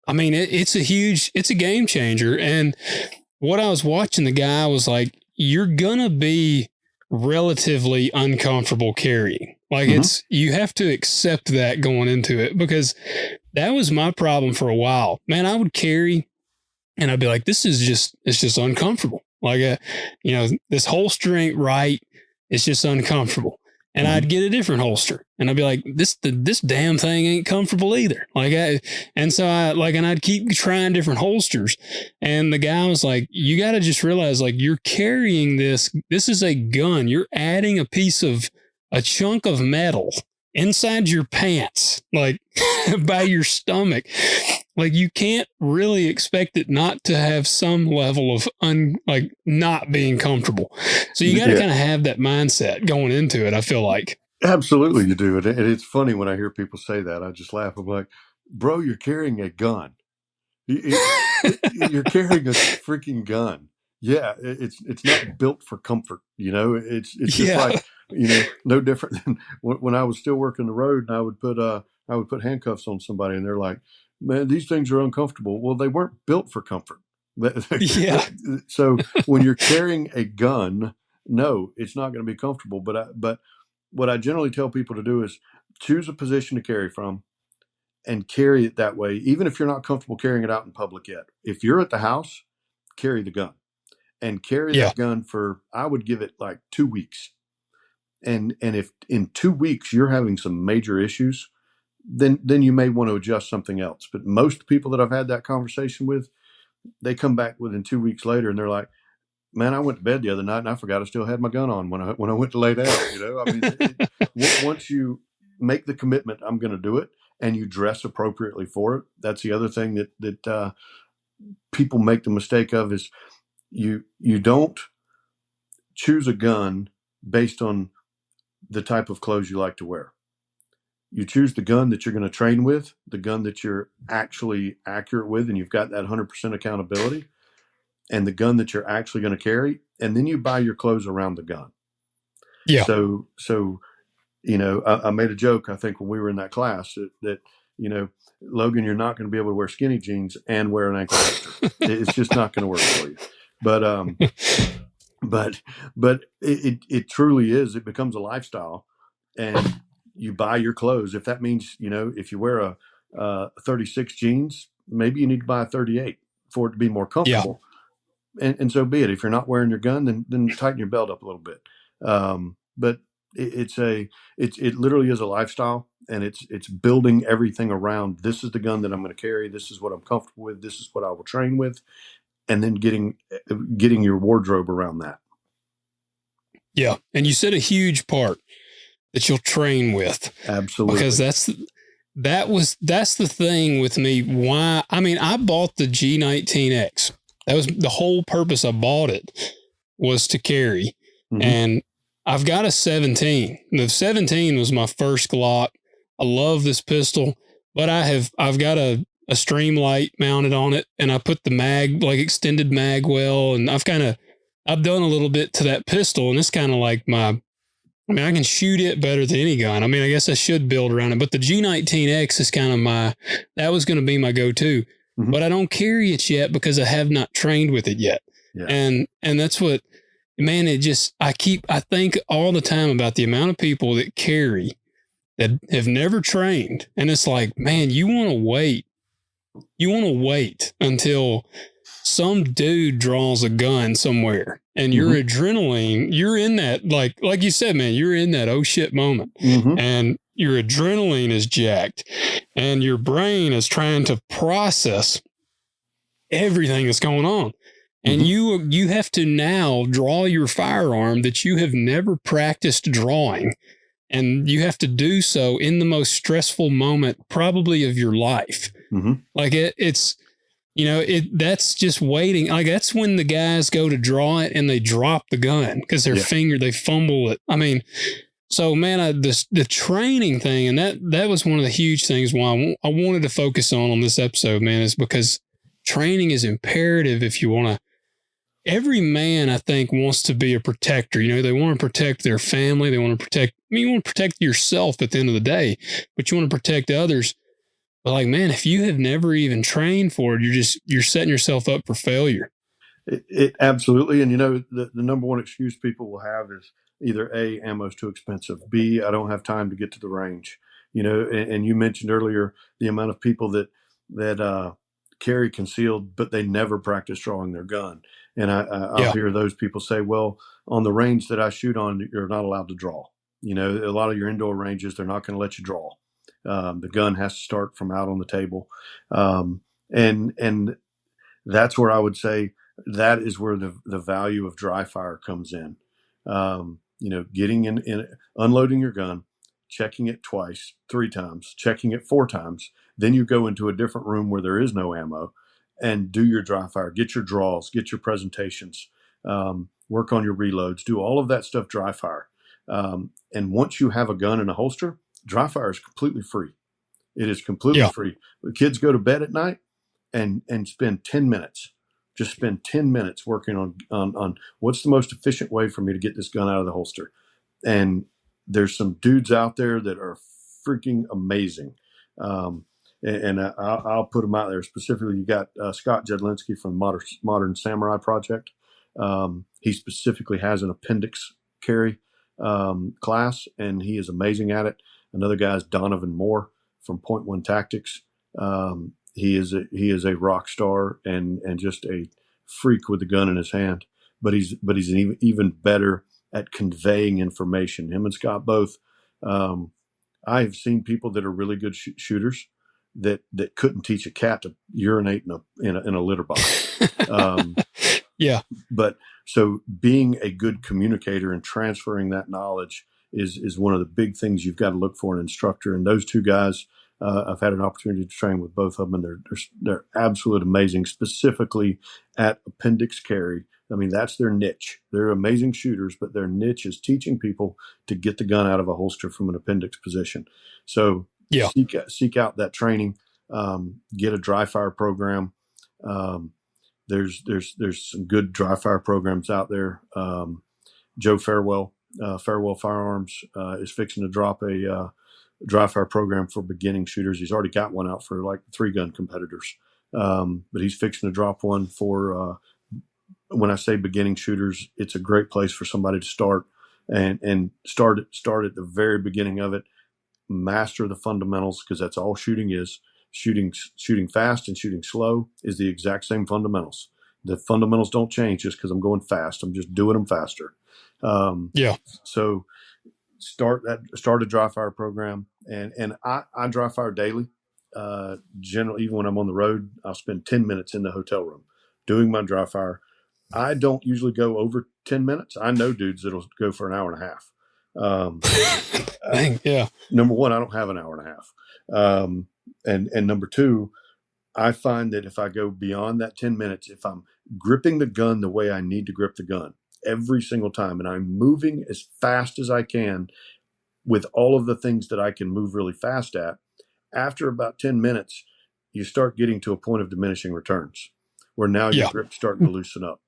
I mean, it's a game changer. And what I was watching, the guy was like, you're going to be relatively uncomfortable carrying. Like you have to accept that going into it, because that was my problem for a while. Man, I would carry and I'd be like, it's just uncomfortable. Like, this holster ain't right. It's just uncomfortable. And I'd get a different holster and I'd be like, this damn thing ain't comfortable either. And I'd keep trying different holsters. And the guy was like, you got to just realize, like, you're carrying this is a gun. You're adding a chunk of metal inside your pants, like by your stomach. Like, you can't really expect it not to have some level of not being comfortable. So you got to kind of have that mindset going into it, I feel like. Absolutely, you do. And it's funny when I hear people say that. I just laugh. I'm like, bro, you're carrying a gun. You're carrying a freaking gun. Yeah, it's not built for comfort. It's just like, no different than when I was still working the road and I would put handcuffs on somebody and they're like, man, these things are uncomfortable. Well, they weren't built for comfort. Yeah. So when you're carrying a gun, no, it's not going to be comfortable. But what I generally tell people to do is choose a position to carry from and carry it that way, even if you're not comfortable carrying it out in public yet. If you're at the house, carry the gun and carry that gun for, I would give it like 2 weeks. And if in 2 weeks you're having some major issues, then you may want to adjust something else. But most people that I've had that conversation with, they come back within 2 weeks later and they're like, man, I went to bed the other night and I forgot I still had my gun on when I went to lay down. I mean, once you make the commitment, I'm going to do it, and you dress appropriately for it. That's the other thing that people make the mistake of, is you don't choose a gun based on the type of clothes you like to wear. You choose the gun that you're going to train with, the gun that you're actually accurate with, and you've got that 100% accountability, and the gun that you're actually going to carry, and then you buy your clothes around the gun. Yeah. So I made a joke, I think, when we were in that class that Logan, you're not going to be able to wear skinny jeans and wear an ankle holster. It's just not going to work for you. But it truly is. It becomes a lifestyle, and you buy your clothes. If that means, if you wear a 36 jeans, maybe you need to buy a 38 for it to be more comfortable. Yeah. And so be it. If you're not wearing your gun, then tighten your belt up a little bit. But it literally is a lifestyle, and it's building everything around, this is the gun that I'm going to carry. This is what I'm comfortable with. This is what I will train with. And then getting your wardrobe around that. Yeah. And you said a huge part that you'll train with. Absolutely. Because that's the thing with me. Why? I mean, I bought the G19X. That was the whole purpose I bought it, was to carry. Mm-hmm. And I've got a 17. The 17 was my first Glock. I love this pistol, but I've got a Streamlight mounted on it, and I put the mag, like extended mag well, and I've done a little bit to that pistol, and it's kind of like I can shoot it better than any gun. I mean, I guess I should build around it, but the G19X is kind of that was going to be my go-to. Mm-hmm. But I don't carry it yet because I have not trained with it yet. Yeah. And that's what, man, I think all the time about the amount of people that carry that have never trained. And it's like, man, you want to wait until some dude draws a gun somewhere, and your mm-hmm. adrenaline, you're in that, like you said, man, you're in that oh shit moment. Mm-hmm. And your adrenaline is jacked, and your brain is trying to process everything that's going on. And mm-hmm. you have to now draw your firearm that you have never practiced drawing. And you have to do so in the most stressful moment probably of your life. Mm-hmm. Like that's just waiting. Like, that's when the guys go to draw it and they drop the gun because their finger, they fumble it. I mean, so man, the training thing, and that was one of the huge things why I wanted to focus on this episode, man, is because training is imperative if you want to every man, I think, wants to be a protector. You know, they want to protect their family. They want to protect, I mean, you want to protect yourself at the end of the day, but you want to protect others. But like, man, if you have never even trained for it, you're setting yourself up for failure. It absolutely. And, the number one excuse people will have is either A, ammo's too expensive. B, I don't have time to get to the range. And you mentioned earlier the amount of people that carry concealed, but they never practice drawing their gun. And I'll Yeah. hear those people say, well, on the range that I shoot on, you're not allowed to draw. A lot of your indoor ranges, they're not going to let you draw. The gun has to start from out on the table. And that's where I would say that is where the value of dry fire comes in. Getting in, unloading your gun, checking it twice, 3 times, checking it 4 times. Then you go into a different room where there is no ammo and do your dry fire, get your draws, get your presentations, work on your reloads, do all of that stuff dry fire. And once you have a gun in a holster, dry fire is completely free. It is completely free. The kids go to bed at night and spend 10 minutes. Just spend 10 minutes working on what's the most efficient way for me to get this gun out of the holster. And there's some dudes out there that are freaking amazing. And I'll put them out there. Specifically, you got Scott Jedlinski from Modern Samurai Project. He specifically has an appendix carry class, and he is amazing at it. Another guy is Donovan Moore from Point One Tactics. He is a rock star and just a freak with a gun in his hand. But he's even better at conveying information. Him and Scott both. I have seen people that are really good shooters that couldn't teach a cat to urinate in a litter box. Yeah. But so being a good communicator and transferring that knowledge is one of the big things you've got to look for in an instructor. And those two guys, I've had an opportunity to train with both of them, and they're absolute amazing, specifically at appendix carry. I mean, that's their niche. They're amazing shooters, but their niche is teaching people to get the gun out of a holster from an appendix position. So seek out that training, get a dry fire program. There's some good dry fire programs out there. Joe Farewell, Farewell Firearms, is fixing to drop a dry fire program for beginning shooters. He's already got one out for like 3-gun competitors, but he's fixing to drop one for. When I say beginning shooters, it's a great place for somebody to start and start at the very beginning of it. Master the fundamentals, because that's all shooting is. Shooting fast and shooting slow is the exact same fundamentals. The fundamentals don't change just because I'm going fast. I'm just doing them faster. So start a dry fire program, and I dry fire daily. Generally, even when I'm on the road, I'll spend 10 minutes in the hotel room doing my dry fire. I don't usually go over 10 minutes. I know dudes that'll go for an hour and a half. Dang, yeah. Number one, I don't have an hour and a half. And number two, I find that if I go beyond that 10 minutes, if I'm gripping the gun the way I need to grip the gun every single time, and I'm moving as fast as I can with all of the things that I can move really fast at, after about 10 minutes, you start getting to a point of diminishing returns where now your grip's starting to loosen up.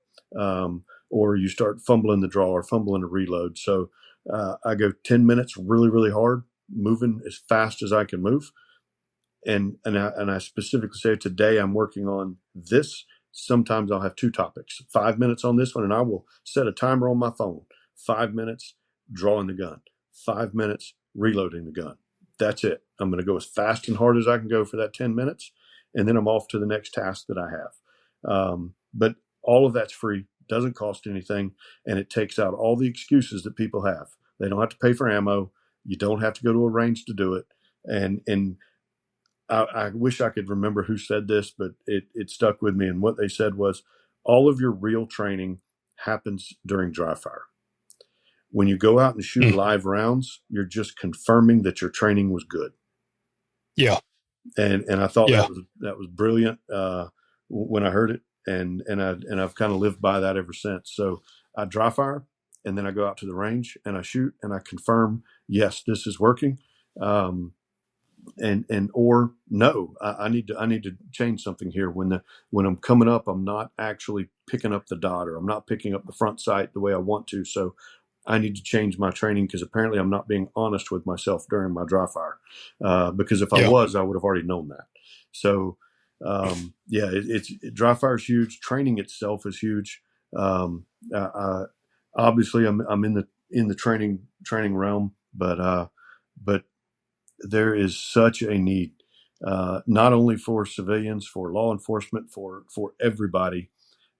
Or you start fumbling the draw or fumbling the reload. So I go 10 minutes really, really hard, moving as fast as I can move. And I specifically say today I'm working on this. Sometimes I'll have 2 topics, 5 minutes on this one, and I will set a timer on my phone. 5 minutes drawing the gun, 5 minutes reloading the gun. That's it. I'm going to go as fast and hard as I can go for that 10 minutes, and then I'm off to the next task that I have. But all of that's free, doesn't cost anything, and it takes out all the excuses that people have. They don't have to pay for ammo. You don't have to go to a range to do it. And I wish I could remember who said this, but it stuck with me. And what they said was, all of your real training happens during dry fire. When you go out and shoot live rounds, you're just confirming that your training was good. Yeah. And I thought that was brilliant when I heard it. And I've kind of lived by that ever since. So I dry fire, and then I go out to the range and I shoot and I confirm, yes, this is working. or no, I need to change something here. When I'm coming up, I'm not actually picking up the dot, or I'm not picking up the front sight the way I want to. So I need to change my training, because apparently I'm not being honest with myself during my dry fire. Because if I Yeah. was, I would have already known that. So it's dry fire is huge. Training itself is huge. Obviously, I'm in the training realm, but there is such a need, not only for civilians, for law enforcement, for everybody.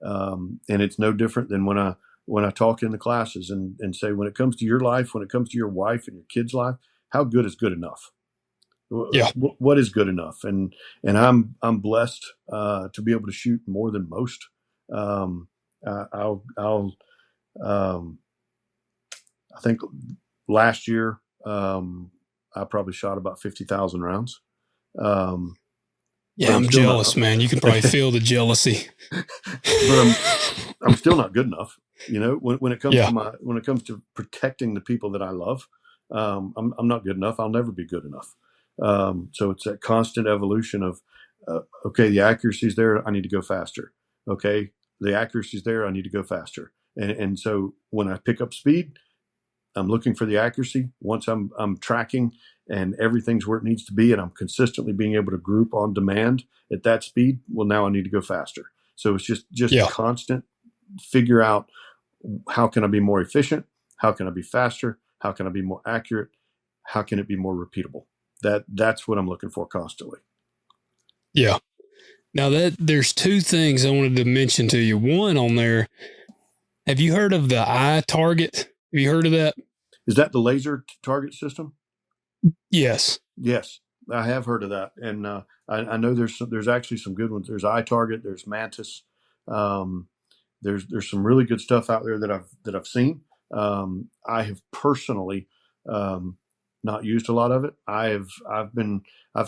And it's no different than when I talk in the classes and say, when it comes to your life, when it comes to your wife and your kids' life, how good is good enough? Yeah. What is good enough? And I'm blessed to be able to shoot more than most. I'll I think last year I probably shot about 50,000 rounds. Yeah, But I'm I'm still jealous, not. man. You can probably feel the jealousy. But I'm still not good enough. When it comes Yeah. to protecting the people that I love, I'm not good enough. I'll never be good enough. So it's that constant evolution of, okay, the accuracy's there. I need to go faster. Okay, the accuracy's there. I need to go faster. And so when I pick up speed, I'm looking for the accuracy. Once I'm tracking and everything's where it needs to be, and I'm consistently being able to group on demand at that speed, well, now I need to go faster. So it's just Yeah. constant figure out, how can I be more efficient? How can I be faster? How can I be more accurate? How can it be more repeatable? That's what I'm looking for constantly. Yeah. Now that there's two things I wanted to mention to you. One on there, have you heard of the eye target? Have you heard of that? Is that the laser target system? Yes. Yes, I have heard of that, and I know there's actually some good ones. There's iTarget, there's Mantis, um, there's some really good stuff out there that I've seen. I have personally not used a lot of it. I've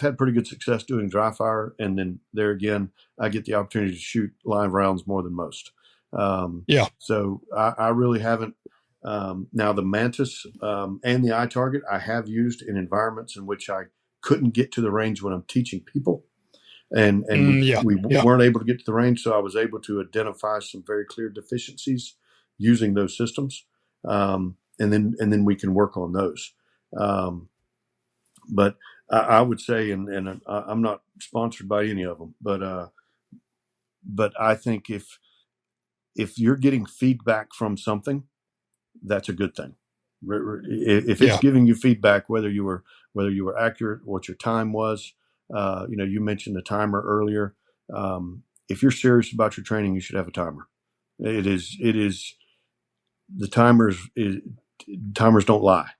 had pretty good success doing dry fire, and then there again, I get the opportunity to shoot live rounds more than most. Yeah. So I really haven't. Now the Mantis and the iTarget I have used in environments in which I couldn't get to the range when I'm teaching people, and Yeah. we Yeah. weren't able to get to the range, so I was able to identify some very clear deficiencies using those systems, and then we can work on those. Um, but I would say, and I'm not sponsored by any of them, but I think if you're getting feedback from something, that's a good thing. If it's Yeah. giving you feedback, whether you were accurate, what your time was, you mentioned the timer earlier. If you're serious about your training, you should have a timer. It is the timers don't lie,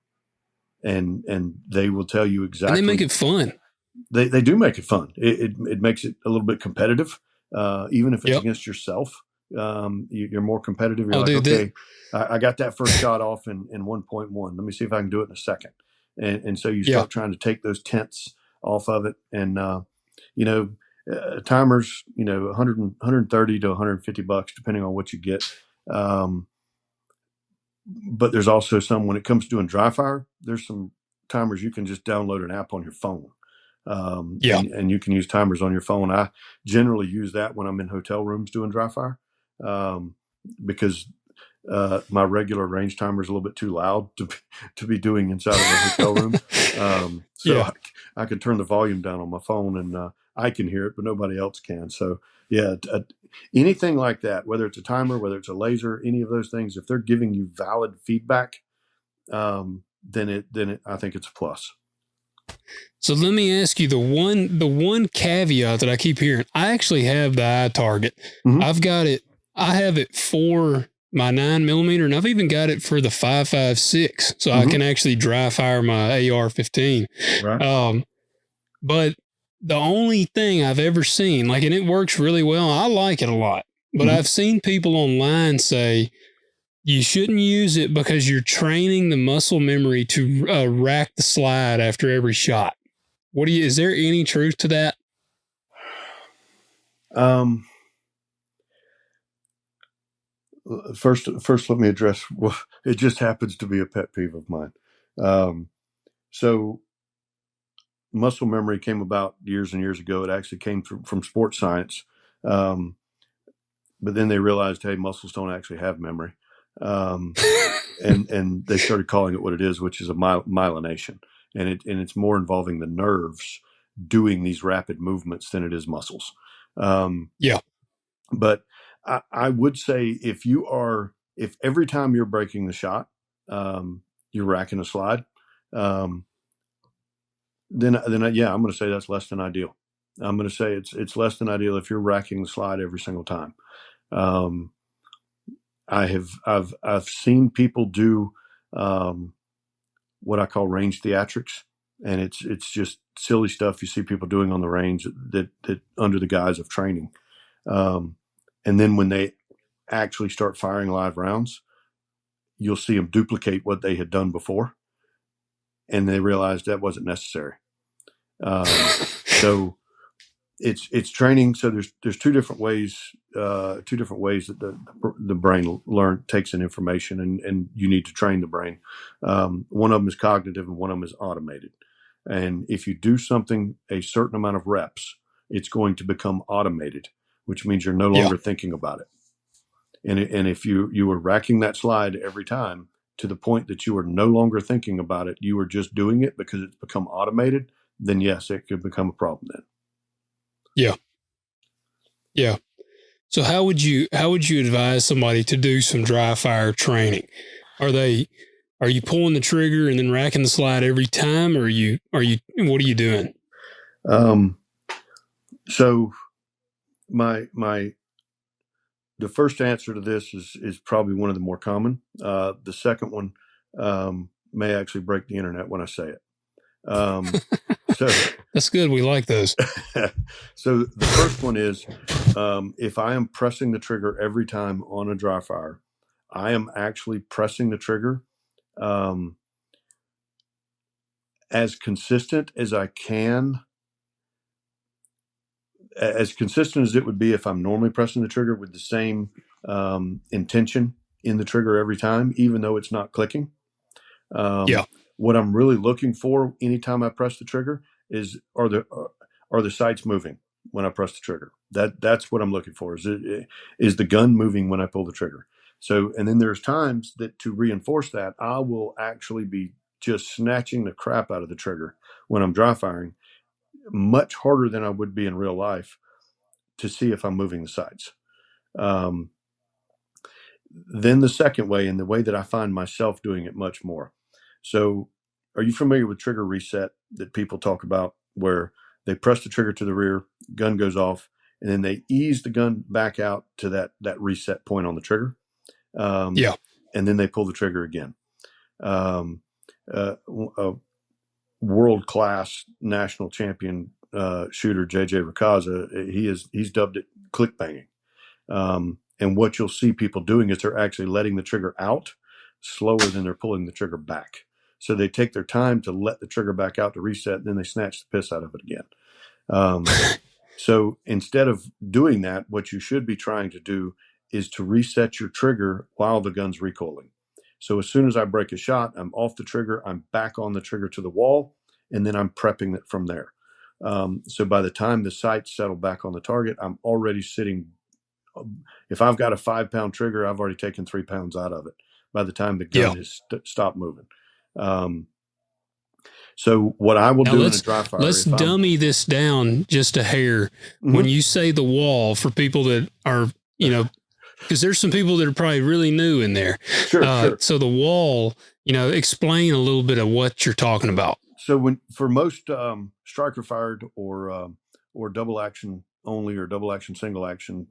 and they will tell you And they make exactly. it fun. They do make it fun. It makes it a little bit competitive, even if it's Yep. against yourself. You're more competitive. You're Oh, like, dude, that, okay, I got that first shot off in 1.1. Let me see if I can do it in a second. And so you yeah. start trying to take those tenths off of it. And, timers, 130 to $150, depending on what you get. But there's also some, when it comes to doing dry fire, there's some timers you can just download an app on your phone. Yeah. And you can use timers on your phone. I generally use that when I'm in hotel rooms doing dry fire, because my regular range timer is a little bit too loud to be doing inside of a hotel room. So Yeah. I can turn the volume down on my phone, and I can hear it, but nobody else can. So yeah, anything like that, whether it's a timer, whether it's a laser, any of those things, if they're giving you valid feedback, then I think it's a plus. So let me ask you the one caveat that I keep hearing. I actually have the eye target. Mm-hmm. I've got it. I have it for my 9mm, and I've even got it for the 5.56, so I can actually dry fire my AR-15. Right. But the only thing I've ever seen, like, and it works really well. I like it a lot, but Mm-hmm. I've seen people online say you shouldn't use it because you're training the muscle memory to rack the slide after every shot. Is there any truth to that? First, let me address. Well, it just happens to be a pet peeve of mine. So muscle memory came about years and years ago. It actually came from sports science. But then they realized, hey, muscles don't actually have memory. And they started calling it what it is, which is a myelination. And it's more involving the nerves doing these rapid movements than it is muscles. Yeah. But I would say if every time you're breaking the shot, you're racking a slide, then yeah, I'm going to say that's less than ideal. I'm going to say it's less than ideal if you're racking the slide every single time. I've seen people do what I call range theatrics, and it's just silly stuff you see people doing on the range that under the guise of training. And then when they actually start firing live rounds, you'll see them duplicate what they had done before, and they realized that wasn't necessary. So it's training. So there's two different ways that the brain takes in information, and you need to train the brain. One of them is cognitive, and one of them is automated. And if you do something a certain amount of reps, it's going to become automated, which means you're no longer thinking about it. And if you were racking that slide every time to the point that you are no longer thinking about it, you were just doing it because it's become automated, then yes, it could become a problem then. Yeah. Yeah. So how would you advise somebody to do some dry fire training? Are you pulling the trigger and then racking the slide every time, or what are you doing? So the first answer to this is probably one of the more common. The second one may actually break the internet when I say it. So that's good. We like those. So the first one is, if I am pressing the trigger every time on a dry fire, I am actually pressing the trigger as consistent as I can, as consistent as it would be if I'm normally pressing the trigger with the same intention in the trigger every time, even though it's not clicking. What I'm really looking for anytime I press the trigger is are the sights moving when I press the trigger? That's what I'm looking for. Is the gun moving when I pull the trigger? So, and then there's times that to reinforce that, I will actually be just snatching the crap out of the trigger when I'm dry firing, much harder than I would be in real life, to see if I'm moving the sights. Then the second way, and the way that I find myself doing it much more. So, are you familiar with trigger reset that people talk about, where they press the trigger to the rear, gun goes off, and then they ease the gun back out to that reset point on the trigger? And then they pull the trigger again. A world-class national champion shooter, JJ Racaza, he's dubbed it click banging. And what you'll see people doing is they're actually letting the trigger out slower than they're pulling the trigger back. So they take their time to let the trigger back out to reset, and then they snatch the piss out of it again. So instead of doing that, what you should be trying to do is to reset your trigger while the gun's recoiling. So as soon as I break a shot, I'm off the trigger, I'm back on the trigger to the wall, and then I'm prepping it from there. So by the time the sights settle back on the target, I'm already sitting. If I've got a 5-pound trigger, I've already taken 3 pounds out of it by the time the gun has stopped moving. So what I will do in a dry fire, let's dummy this down just a hair. Mm-hmm. When you say the wall, for people that are, because there's some people that are probably really new in there. Sure. So the wall, explain a little bit of what you're talking about. So for most striker fired or double action only, or double action, single action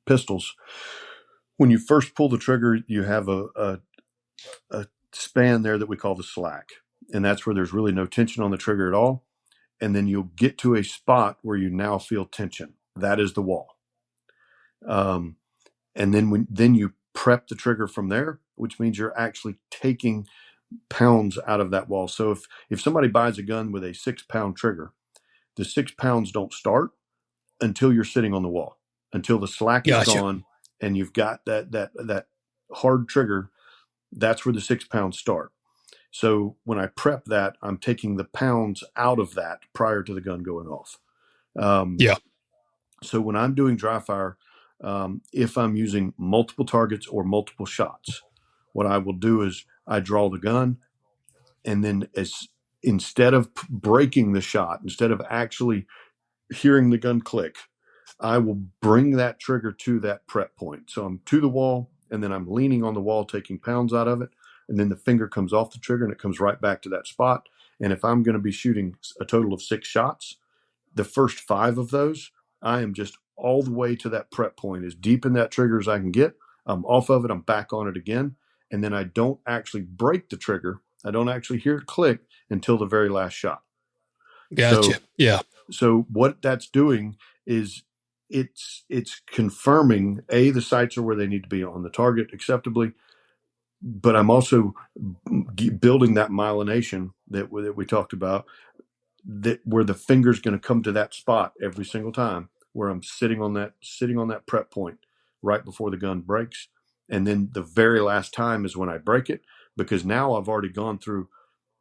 pistols, when you first pull the trigger, you have a span there that we call the slack. And that's where there's really no tension on the trigger at all. And then you'll get to a spot where you now feel tension. That is the wall. And then you prep the trigger from there, which means you're actually taking pounds out of that wall. So if somebody buys a gun with a 6-pound trigger, the 6 pounds don't start until you're sitting on the wall, until the slack is gone and you've got that hard trigger. That's where the 6 pounds start. So when I prep that, I'm taking the pounds out of that prior to the gun going off. Yeah. So when I'm doing dry fire, if I'm using multiple targets or multiple shots, what I will do is I draw the gun, and then instead of breaking the shot, instead of actually hearing the gun click, I will bring that trigger to that prep point. So I'm to the wall, and then I'm leaning on the wall, taking pounds out of it, and then the finger comes off the trigger and it comes right back to that spot. And if I'm going to be shooting a total of 6 shots, the first 5 of those, I am just all the way to that prep point, as deep in that trigger as I can get. I'm off of it, I'm back on it again, and then I don't actually break the trigger. I don't actually hear it click until the very last shot. Gotcha. Yeah. So what that's doing is it's confirming the sights are where they need to be on the target acceptably, but I'm also building that myelination that we talked about, that where the finger's going to come to that spot every single time, where I'm sitting on that prep point right before the gun breaks, and then the very last time is when I break it, because now I've already gone through.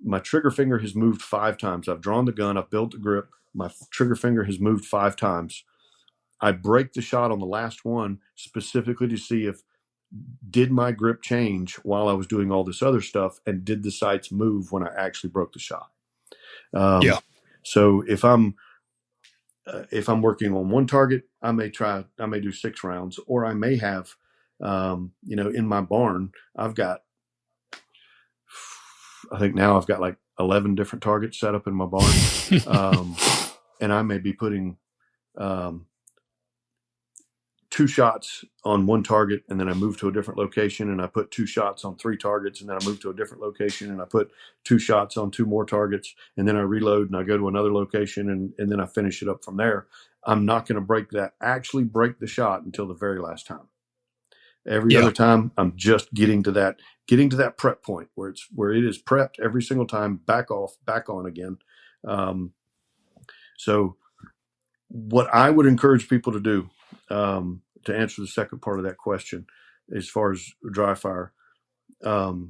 My trigger finger has moved 5 times. I've drawn the gun. I've built the grip. My trigger finger has moved 5 times. I break the shot on the last one specifically to see if did my grip change while I was doing all this other stuff, and did the sights move when I actually broke the shot. Yeah. So if I'm working on one target, I may do 6 rounds, or I may have, in my barn, I think now I've got like 11 different targets set up in my barn. And I may be putting 2 shots on one target, and then I move to a different location, and I put 2 shots on 3 targets, and then I move to a different location, and I put 2 shots on 2 more targets, and then I reload and I go to another location, and then I finish it up from there. I'm not going to actually break the shot until the very last time. Every other time, I'm just getting to that prep point where it is prepped every single time, back off, back on again. So what I would encourage people to do, to answer the second part of that question, as far as dry fire, the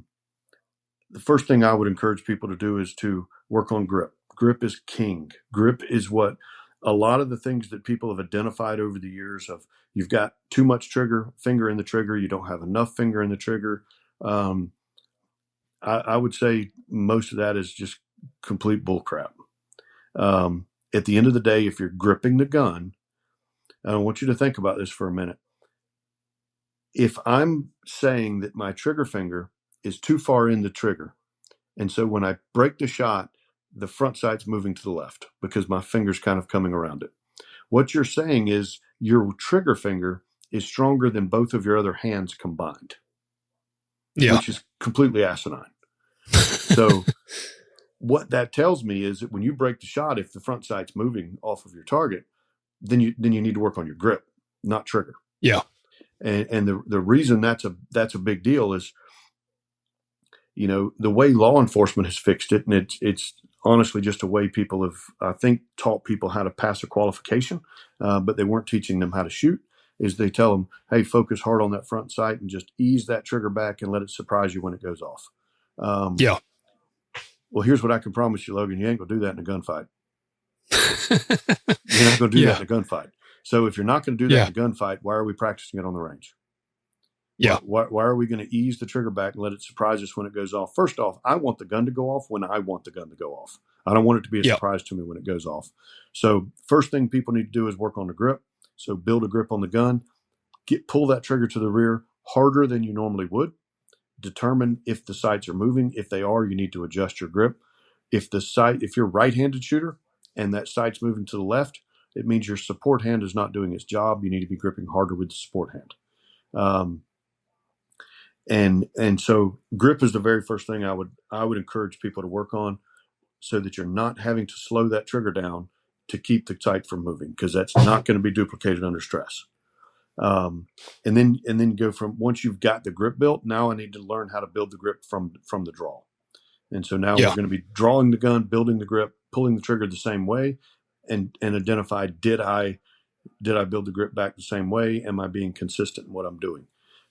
first thing I would encourage people to do is to work on grip. Grip is king. Grip is what a lot of the things that people have identified over the years of, you've got too much finger in the trigger, you don't have enough finger in the trigger. I would say most of that is just complete bullcrap. At the end of the day, if you're gripping the gun, I want you to think about this for a minute. If I'm saying that my trigger finger is too far in the trigger, and so when I break the shot, the front sight's moving to the left because my finger's kind of coming around it. What you're saying is your trigger finger is stronger than both of your other hands combined, which is completely asinine. So what that tells me is that when you break the shot, if the front sight's moving off of your target, then you need to work on your grip, not trigger. Yeah. And the reason that's a big deal is, the way law enforcement has fixed it, and it's honestly just a way people have, I think, taught people how to pass a qualification, but they weren't teaching them how to shoot, is they tell them, hey, focus hard on that front sight and just ease that trigger back and let it surprise you when it goes off. Well, here's what I can promise you, Logan. You ain't going to do that in a gunfight. You're not going to do that in a gunfight. So if you're not going to do that in a gunfight, why are we practicing it on the range? Yeah. Why are we going to ease the trigger back and let it surprise us when it goes off? First off, I want the gun to go off when I want the gun to go off. I don't want it to be a surprise to me when it goes off. So first thing people need to do is work on the grip. So build a grip on the gun. Pull that trigger to the rear harder than you normally would. Determine if the sights are moving. If they are, you need to adjust your grip. If you're a right-handed shooter and that sight's moving to the left, it means your support hand is not doing its job. You need to be gripping harder with the support hand. And so grip is the very first thing I would encourage people to work on, so that you're not having to slow that trigger down to keep the sight from moving, because that's not going to be duplicated under stress. And then go from, once you've got the grip built, now I need to learn how to build the grip from the draw. And so now we're going to be drawing the gun, building the grip, pulling the trigger the same way, and identify, did I build the grip back the same way? Am I being consistent in what I'm doing?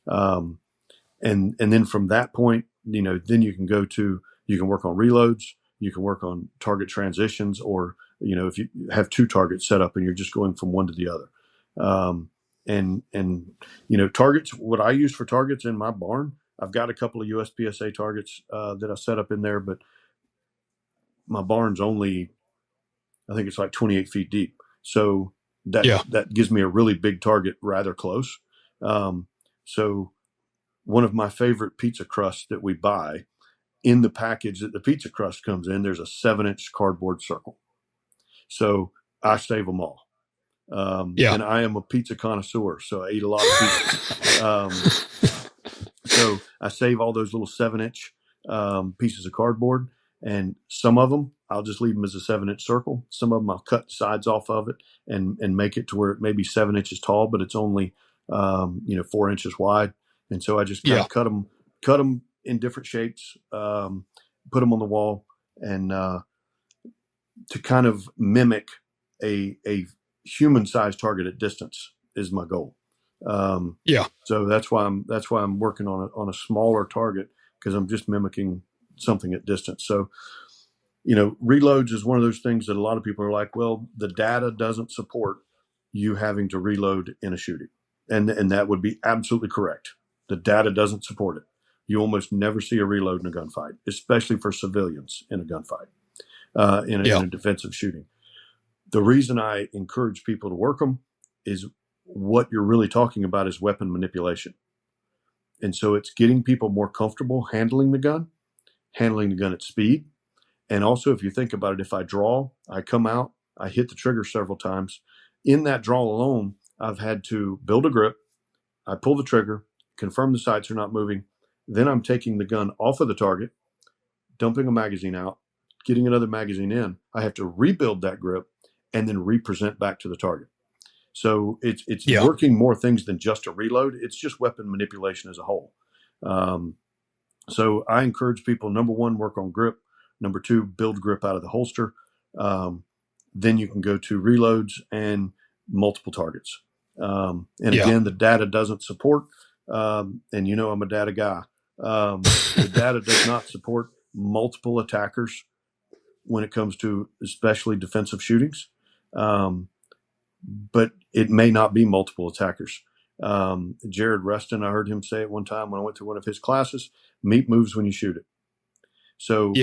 And then from that point, then you can go to, You can work on reloads. You can work on target transitions, or, if you have two targets set up and you're just going from one to the other. And targets, what I use for targets in my barn, I've got a couple of USPSA targets that I set up in there, but my barn's only, I think it's like 28 feet deep. So that gives me a really big target rather close. So one of my favorite pizza crusts that we buy, in the package that the pizza crust comes in, there's a 7-inch cardboard circle. So I save them all. And I am a pizza connoisseur, so I eat a lot of pizza. So I save all those little 7-inch pieces of cardboard, and some of them I'll just leave them as a 7-inch circle. Some of them I'll cut the sides off of it and make it to where it may be 7 inches tall, but it's only 4 inches wide. And so I just kind of cut them in different shapes, put them on the wall, and to kind of mimic a human-sized target at distance is my goal. So that's why I'm working on a smaller target, because I'm just mimicking something at distance. So, reloads is one of those things that a lot of people are like, well, the data doesn't support you having to reload in a shooting. And that would be absolutely correct. The data doesn't support it. You almost never see a reload in a gunfight, especially for civilians in a gunfight, in a defensive shooting. The reason I encourage people to work them is what you're really talking about is weapon manipulation. And so it's getting people more comfortable handling the gun at speed. And also, if you think about it, if I draw, I come out, I hit the trigger several times. In that draw alone, I've had to build a grip. I pull the trigger, confirm the sights are not moving. Then I'm taking the gun off of the target, dumping a magazine out, getting another magazine in. I have to rebuild that grip and then represent back to the target. So it's working more things than just a reload. It's just weapon manipulation as a whole. So I encourage people, number one, work on grip. Number two, build grip out of the holster. Then you can go to reloads and multiple targets. Again, the data doesn't support, and I'm a data guy. The data does not support multiple attackers when it comes to especially defensive shootings. But it may not be multiple attackers. Jared Reston, I heard him say it one time when I went to one of his classes, meat moves when you shoot it. So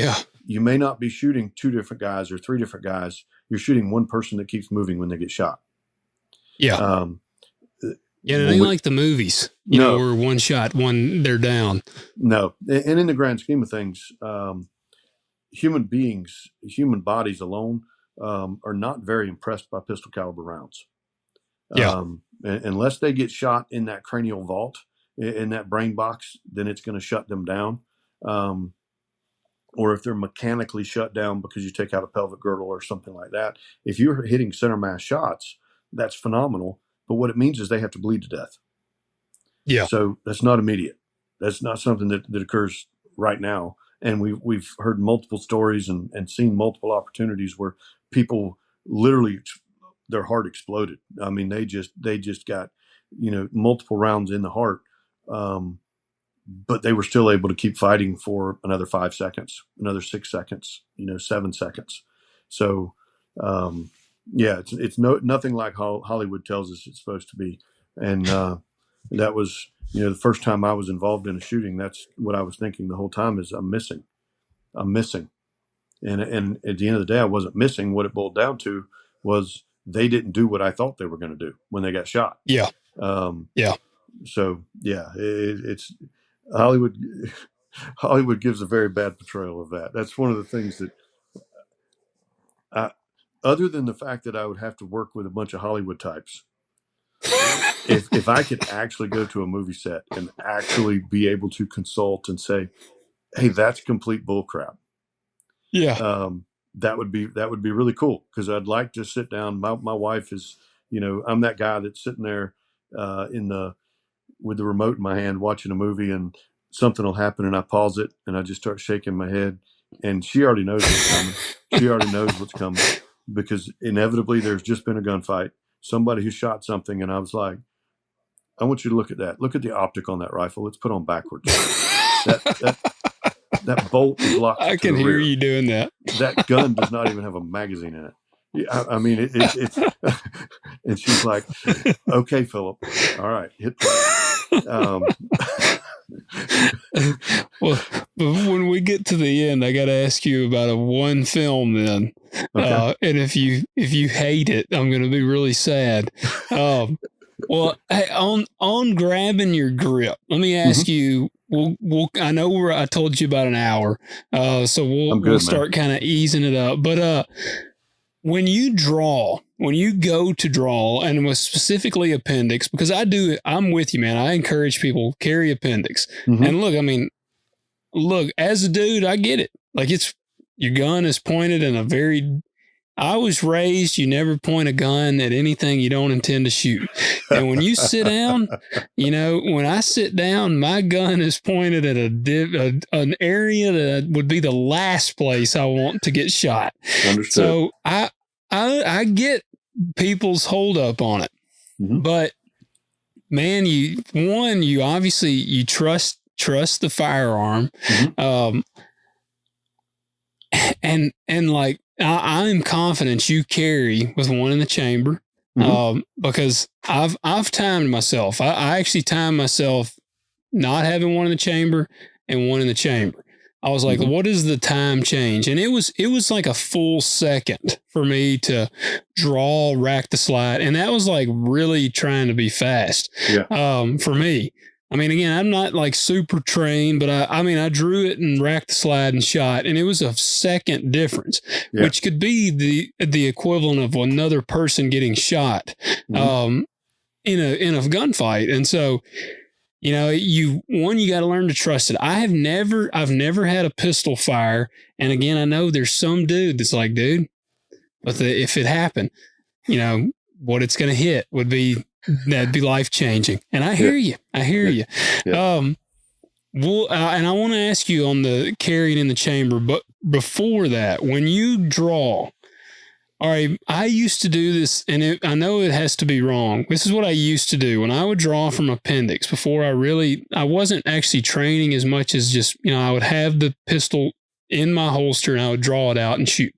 you may not be shooting 2 different guys or 3 different guys. You're shooting one person that keeps moving when they get shot. And it ain't like the movies, where one shot, they're down. No. And in the grand scheme of things, human beings, human bodies alone, are not very impressed by pistol caliber rounds. Unless they get shot in that cranial vault, in that brain box, then it's going to shut them down. Or if they're mechanically shut down because you take out a pelvic girdle or something like that. If you're hitting center mass shots, that's phenomenal. But what it means is they have to bleed to death. So that's not immediate. That's not something that occurs right now. And we've heard multiple stories and seen multiple opportunities where people literally, their heart exploded. I mean, they just got, multiple rounds in the heart. But they were still able to keep fighting for another 5 seconds, another 6 seconds, 7 seconds. So, it's nothing like how Hollywood tells us it's supposed to be. And that was, the first time I was involved in a shooting, that's what I was thinking the whole time is I'm missing. And at the end of the day, I wasn't missing. What it boiled down to was they didn't do what I thought they were going to do when they got shot. So it's Hollywood. Hollywood gives a very bad portrayal of that. That's one of the things that, other than the fact that I would have to work with a bunch of Hollywood types, if I could actually go to a movie set and actually be able to consult and say, "Hey, that's complete bullcrap." That would be really cool, because I'd like to sit down. My wife is, I'm that guy that's sitting there with the remote in my hand watching a movie, and something will happen and I pause it and I just start shaking my head, and she already knows what's coming. She already knows what's coming, because inevitably there's just been a gunfight. Somebody who shot something, and I was like, I want you to look at that. Look at the optic on that rifle. It's put on backwards. That bolt is locked I to can the hear rear. you doing that. That gun does not even have a magazine in it. Yeah, I mean, it's and she's like, okay, Philip, all right, hit play. Well, but when we get to the end, I got to ask you about a one film then. Okay. And if you hate it, I'm going to be really sad. Well, hey, on grabbing your grip, let me ask you. I know I told you about an hour, so I'm we'll good, man. start kind of easing it up. But when you go to draw, and it was specifically appendix, because I'm with you, man. I encourage people carry appendix. Mhm. And look, I mean, as a dude, I get it. Like your gun is pointed in a very. I was raised, you never point a gun at anything you don't intend to shoot. And when you sit down, when I sit down, my gun is pointed at an area that would be the last place I want to get shot. Understood. So I get people's hold up on it. Mhm. But man, you obviously you trust the firearm. Mhm. And like I'm confident you carry with one in the chamber, because I've timed myself. I actually timed myself not having one in the chamber and one in the chamber. I was like, what is the time change? And it was like a full second for me to draw, rack the slide, and that was like really trying to be fast. Yeah. For me. I mean, again, I'm not like super trained, but I drew it and racked the slide and shot, and it was a second difference, which could be the equivalent of another person getting shot, in a gunfight. And so, you got to learn to trust it. I've never had a pistol fire, and again, I know there's some dude that's like, dude, but if it happened, what it's going to hit that'd be life changing. And I hear you. Yeah. And I want to ask you on the carrying in the chamber, but before that, when you draw, all right, I used to do this, and I know it has to be wrong. This is what I used to do when I would draw from appendix. Before I wasn't actually training as much as just, I would have the pistol in my holster and I would draw it out and shoot.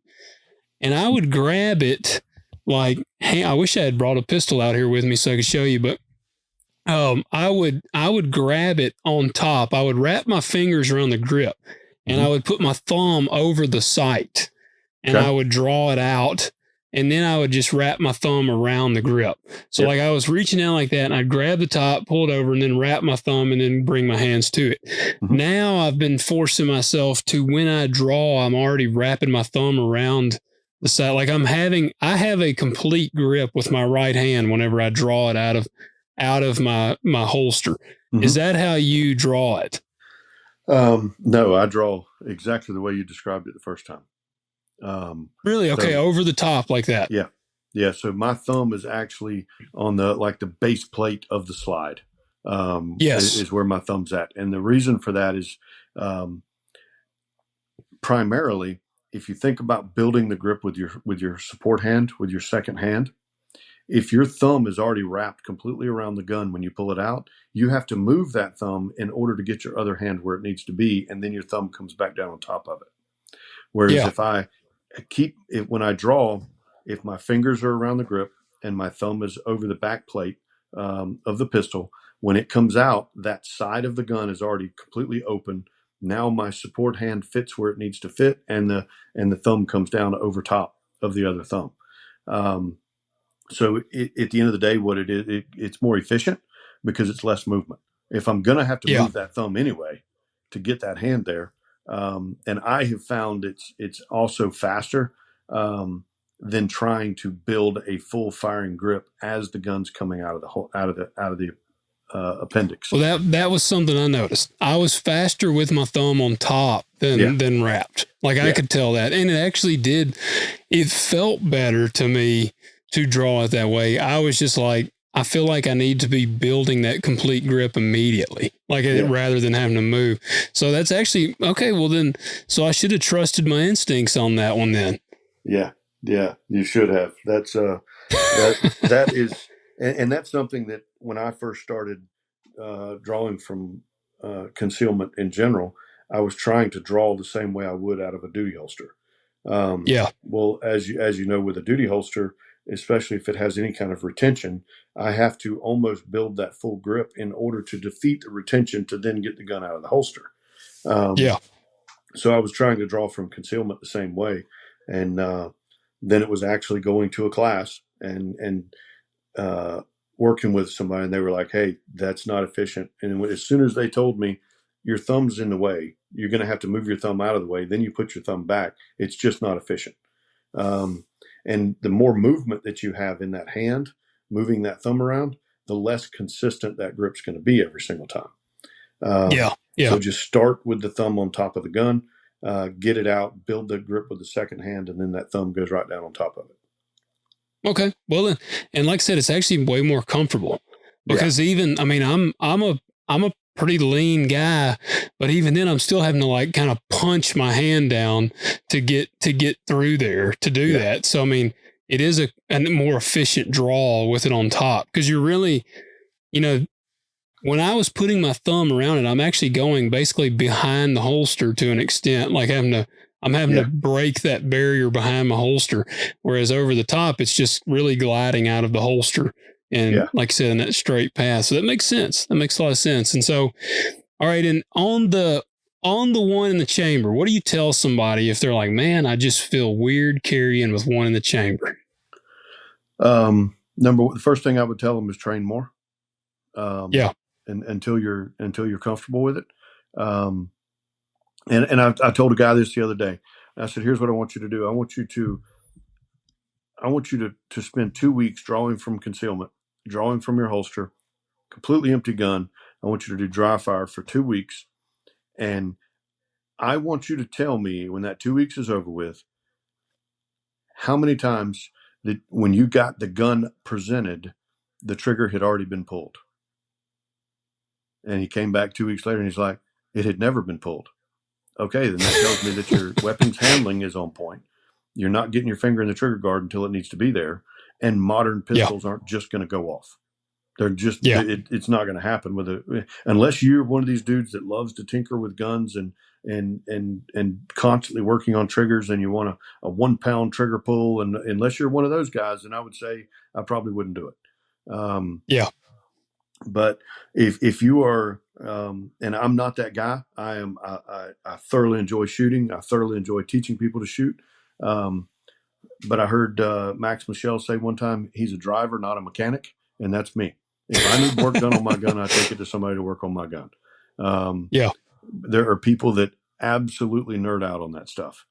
And I would grab it like, hey, I wish I had brought a pistol out here with me so I could show you, but I would grab it on top. I would wrap my fingers around the grip, and I would put my thumb over the sight, and I would draw it out, and then I would just wrap my thumb around the grip. So like I was reaching out like that, and I'd grab the top, pull it over, and then wrap my thumb, and then bring my hands to it. Now I've been forcing myself to, when I draw, I'm already wrapping my thumb around the side. Like I have a complete grip with my right hand whenever I draw it out of my holster. Is that how you draw it? No, I draw exactly the way you described it the first time. Really? Okay. So, over the top like that. Yeah. Yeah. So my thumb is actually on the base plate of the slide. Yes. Is where my thumb's at. And the reason for that is, primarily, if you think about building the grip with your support hand, with your second hand, if your thumb is already wrapped completely around the gun when you pull it out, you have to move that thumb in order to get your other hand where it needs to be, and then your thumb comes back down on top of it. Whereas if I keep it, when I draw, if my fingers are around the grip and my thumb is over the back plate of the pistol, when it comes out, that side of the gun is already completely open. Now my support hand fits where it needs to fit, and the thumb comes down over top of the other thumb. So at the end of the day, what it is, it's more efficient because it's less movement. If I'm going to have to move that thumb anyway to get that hand there, and I have found it's also faster than trying to build a full firing grip as the gun's coming out of the appendix. Well, that was something I noticed. I was faster with my thumb on top than wrapped. Like I could tell that, and it actually did. It felt better to me to draw it that way. I was just like, I feel like I need to be building that complete grip immediately, rather than having to move. So that's actually okay. Well, then, so I should have trusted my instincts on that one then. Yeah, you should have. That's that is, and that's something that when I first started drawing from concealment in general, I was trying to draw the same way I would out of a duty holster. Yeah. Well, as you know, with a duty holster, especially if it has any kind of retention, I have to almost build that full grip in order to defeat the retention to then get the gun out of the holster. Yeah. So I was trying to draw from concealment the same way, and then it was actually going to a class and working with somebody, and they were like, "Hey, that's not efficient." And as soon as they told me, "Your thumb's in the way, you're going to have to move your thumb out of the way, then you put your thumb back," it's just not efficient. Um, and the more movement that you have in that hand, moving that thumb around, the less consistent that grip's going to be every single time. Yeah. So Yeah. just start with the thumb on top of the gun, get it out, build the grip with the second hand, and then that thumb goes right down on top of it. Okay. Well, and like I said, it's actually way more comfortable because even, I mean, I'm a pretty lean guy, but even then I'm still having to like kind of punch my hand down to get through there to do that. So, I mean, it is a more efficient draw with it on top because you're really, you know, when I was putting my thumb around it, I'm actually going basically behind the holster to an extent, like I'm having to break that barrier behind my holster. Whereas over the top, it's just really gliding out of the holster. And like I said, in that straight path. So that makes sense. That makes a lot of sense. And so, all right. And on the one in the chamber, what do you tell somebody if they're like, man, I just feel weird carrying with one in the chamber? The first thing I would tell them is train more. And until you're comfortable with it. And I told a guy this the other day. I said, here's what I want you to do. I want you to spend 2 weeks drawing from concealment, drawing from your holster, completely empty gun. I want you to do dry fire for 2 weeks. And I want you to tell me when that 2 weeks is over with, how many times that when you got the gun presented, the trigger had already been pulled. And he came back 2 weeks later and he's like, it had never been pulled. Okay, then that tells me that your weapons handling is on point. You're not getting your finger in the trigger guard until it needs to be there. And modern pistols aren't just going to go off. They're just, it's not going to happen unless you're one of these dudes that loves to tinker with guns and constantly working on triggers and you want a 1 pound trigger pull. And unless you're one of those guys, then I would say I probably wouldn't do it. But if you are, and I'm not that guy, I thoroughly enjoy shooting. I thoroughly enjoy teaching people to shoot. But I heard Max Michel say one time, he's a driver, not a mechanic. And that's me. If I need work done on my gun, I take it to somebody to work on my gun. There are people that absolutely nerd out on that stuff.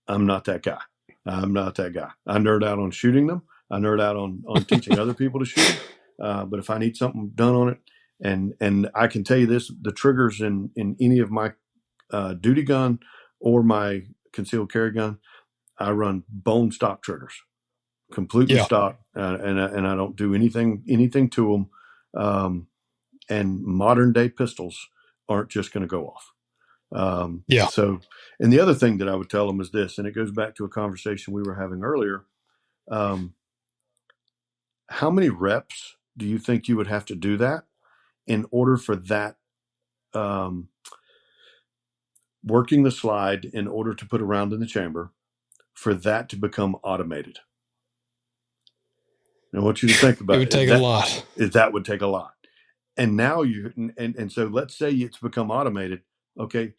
I'm not that guy. I nerd out on shooting them. I nerd out on teaching other people to shoot. But if I need something done on it, and I can tell you this, the triggers in any of my duty gun or my concealed carry gun, I run bone stock triggers, completely stock, and I don't do anything to them. And modern day pistols aren't just going to go off. So, and the other thing that I would tell them is this, and it goes back to a conversation we were having earlier. How many reps do you think you would have to do that in order for that, working the slide in order to put a round in the chamber, for that to become automated? And I want you to think about it. It would take a lot. That would take a lot. And now so let's say it's become automated. Okay.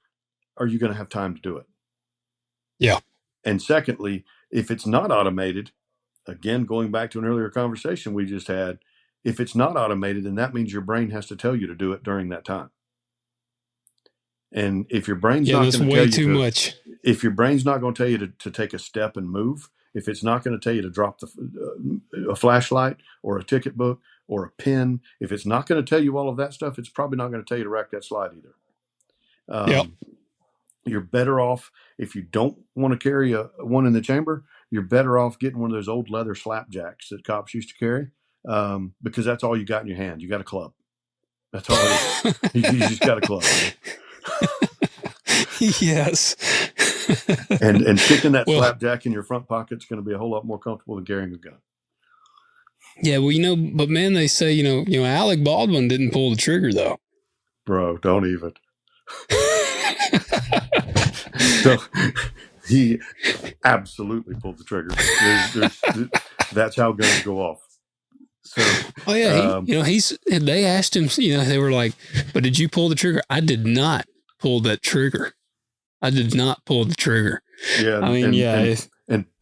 Are you going to have time to do it? Yeah. And secondly, if it's not automated, again, going back to an earlier conversation we just had, if it's not automated, then that means your brain has to tell you to do it during that time. And if your brain's not going to tell you too much, if your brain's not going to tell you to take a step and move, if it's not going to tell you to drop a flashlight or a ticket book or a pen, if it's not going to tell you all of that stuff, it's probably not going to tell you to rack that slide either. You're better off, if you don't want to carry one in the chamber, you're better off getting one of those old leather slapjacks that cops used to carry, because that's all you got in your hand. You got a club. That's all it is. You just got a club. Yes. and sticking that slapjack in your front pocket is going to be a whole lot more comfortable than carrying a gun. Yeah, well, but man, they say, Alec Baldwin didn't pull the trigger though. Bro, don't even. So he absolutely pulled the trigger. That's how guns go off. So, Oh yeah, they asked him, they were like, but did you pull the trigger? I did not pull that trigger. I did not pull the trigger. Yeah. I mean,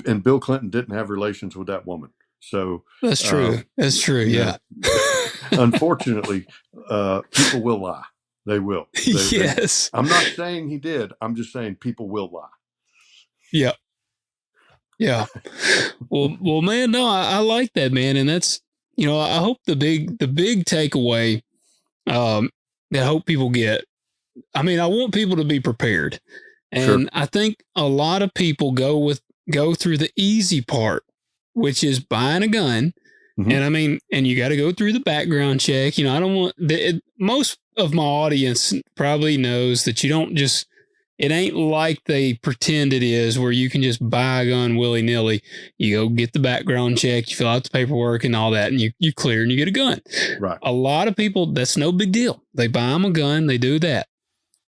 and Bill Clinton didn't have relations with that woman. So that's true. That's true. Yeah. Unfortunately, people will lie. They will. Yes. I'm not saying he did. I'm just saying people will lie. Yeah. Yeah. Well, man, no, I like that, man. And that's, I hope the big takeaway, that I hope people get. I mean, I want people to be prepared. And I think a lot of people go through the easy part, which is buying a gun. Mm-hmm. And I mean, and you got to go through the background check. I don't want most of my audience probably knows that you don't just, it ain't like they pretend it is where you can just buy a gun willy nilly. You go get the background check, you fill out the paperwork and all that, and you clear and you get a gun. Right. A lot of people, that's no big deal. They buy them a gun, they do that.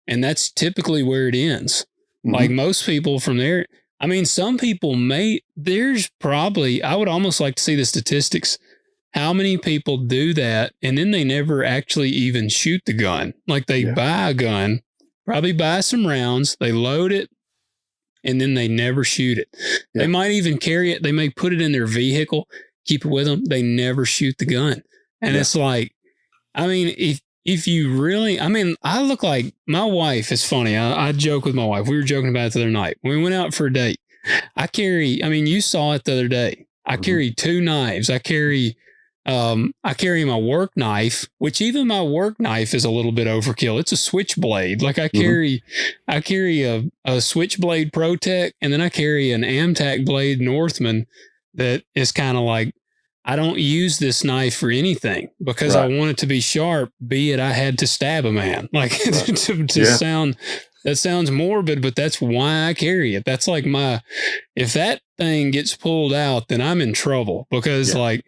And that's typically where it ends. Mm-hmm. Like most people from there, I mean, some people there's probably, I would almost like to see the statistics, how many people do that and then they never actually even shoot the gun. Like they buy a gun, probably buy some rounds, they load it, and then they never shoot it. Yeah. They might even carry it. They may put it in their vehicle, keep it with them. They never shoot the gun. And it's like, I mean, if you really, I mean, I look like my wife is funny. I joke with my wife. We were joking about it the other night. When we went out for a date, you saw it the other day. I carry 2 knives. I carry my work knife, which even my work knife is a little bit overkill. It's a switchblade. Like I carry a switchblade ProTech, and then I carry an Amtac blade Northman that is kind of like, I don't use this knife for anything because I want it to be sharp, be it I had to stab a man. Like that sounds morbid, but that's why I carry it. That's like if that thing gets pulled out, then I'm in trouble because like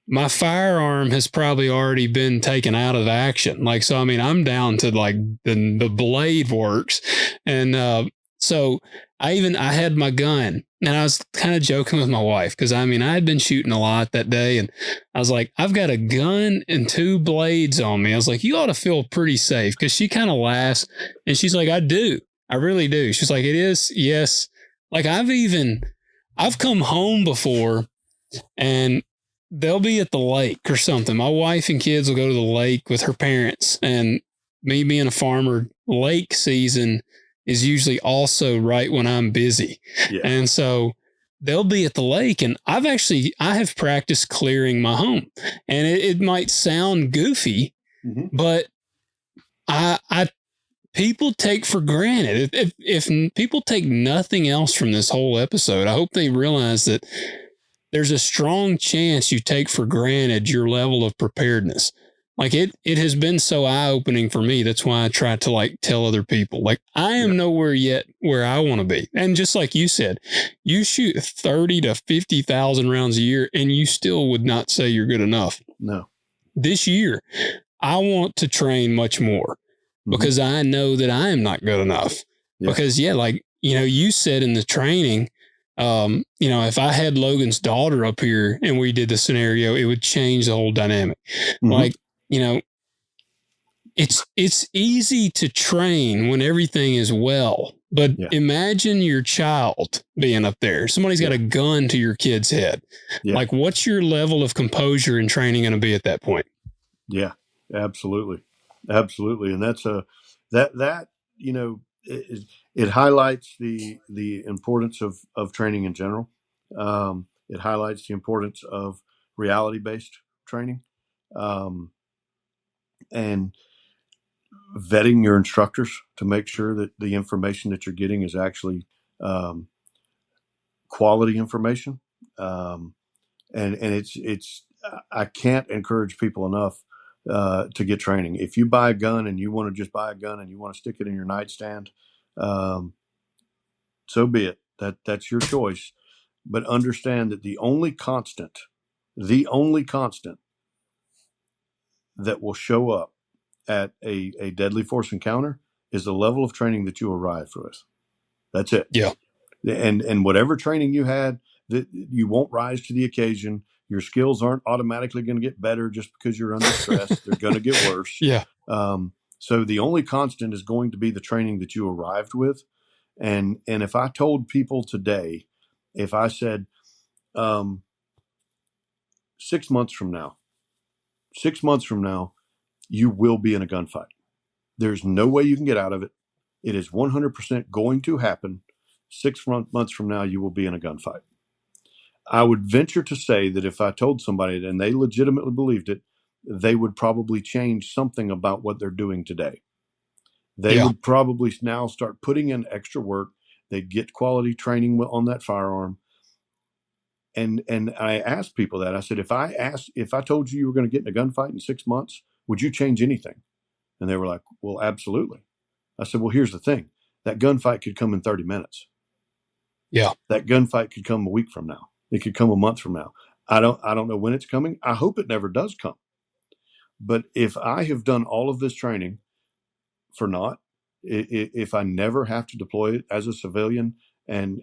my firearm has probably already been taken out of action. Like, so, I mean, I'm down to like the blade works. And, so I had my gun and I was kind of joking with my wife because I mean, I had been shooting a lot that day and I was like, I've got a gun and 2 blades on me. I was like, you ought to feel pretty safe because she kind of laughs and she's like, I do. I really do. She's like, it is. Yes. Like I've come home before and they'll be at the lake or something. My wife and kids will go to the lake with her parents, and me being a farmer, lake season is usually also right when I'm busy. Yeah. And so they'll be at the lake and I have practiced clearing my home, and it might sound goofy, but people take for granted. If people take nothing else from this whole episode, I hope they realize that there's a strong chance you take for granted your level of preparedness. Like it has been so eye-opening for me. That's why I try to like tell other people, like I am nowhere yet where I want to be. And just like you said, you shoot 30 to 50,000 rounds a year and you still would not say you're good enough. No. This year, I want to train much more because I know that I am not good enough. Yeah. Because like, you said in the training, if I had Logan's daughter up here and we did the scenario, it would change the whole dynamic. Like, it's easy to train when everything is well, but imagine your child being up there. Somebody's got a gun to your kid's head. Yeah. Like, what's your level of composure and training going to be at that point? Yeah, absolutely. Absolutely. And that's it highlights the importance of training in general. It highlights the importance of reality-based training, and vetting your instructors to make sure that the information that you're getting is actually quality information. And it's I can't encourage people enough to get training. If you buy a gun and you want to just buy a gun and you want to stick it in your nightstand, so be it. That's your choice. But understand that the only constant that will show up at a deadly force encounter is the level of training that you arrive with. That's it. Yeah. And whatever training you had, that you won't rise to the occasion. Your skills aren't automatically going to get better just because you're under stress. They're going to get worse. Yeah. So the only constant is going to be the training that you arrived with. And if I told people today, if I said 6 months from now, you will be in a gunfight. There's no way you can get out of it. It is 100% going to happen. 6 months from now, you will be in a gunfight. I would venture to say that if I told somebody and they legitimately believed it, they would probably change something about what they're doing today. They would probably now start putting in extra work. They'd get quality training on that firearm. And I asked people that. I said, if I told you were going to get in a gunfight in 6 months, would you change anything? And they were like, well, absolutely. I said, well, here's the thing. That gunfight could come in 30 minutes. Yeah. That gunfight could come a week from now. It could come a month from now. I don't know when it's coming. I hope it never does come. But if I have done all of this training for naught, if I never have to deploy it as a civilian and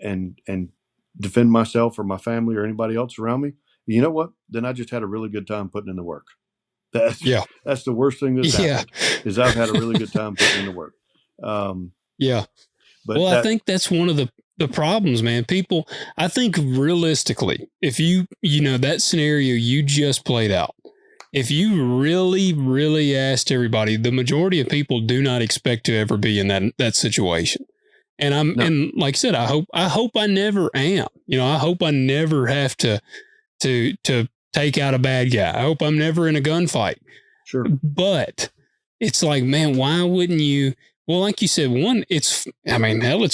defend myself or my family or anybody else around me, you know what? Then I just had a really good time putting in the work. That's the worst thing that's happened is I've had a really good time putting in the work. But I think that's one of the problems, man. People, I think realistically, if you know, that scenario you just played out, if you really, really asked everybody, the majority of people do not expect to ever be in that situation. And and like I said, I hope I never am. You know, I hope I never have to take out a bad guy. I hope I'm never in a gunfight. Sure. But it's like, man, why wouldn't you? Well, like you said, it's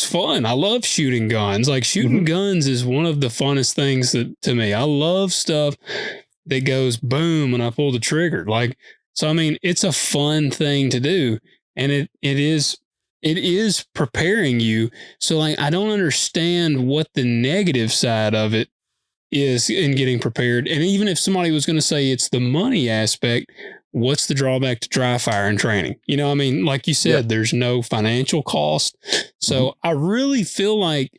fun. I love shooting guns. Like shooting guns is one of the funnest things to me. I love stuff that goes boom when I pull the trigger. Like, so, I mean, it's a fun thing to do. And it is preparing you. So like, I don't understand what the negative side of it is in getting prepared. And even if somebody was going to say it's the money aspect, what's the drawback to dry fire and training? You know, I mean, like you said, there's no financial cost. So I really feel like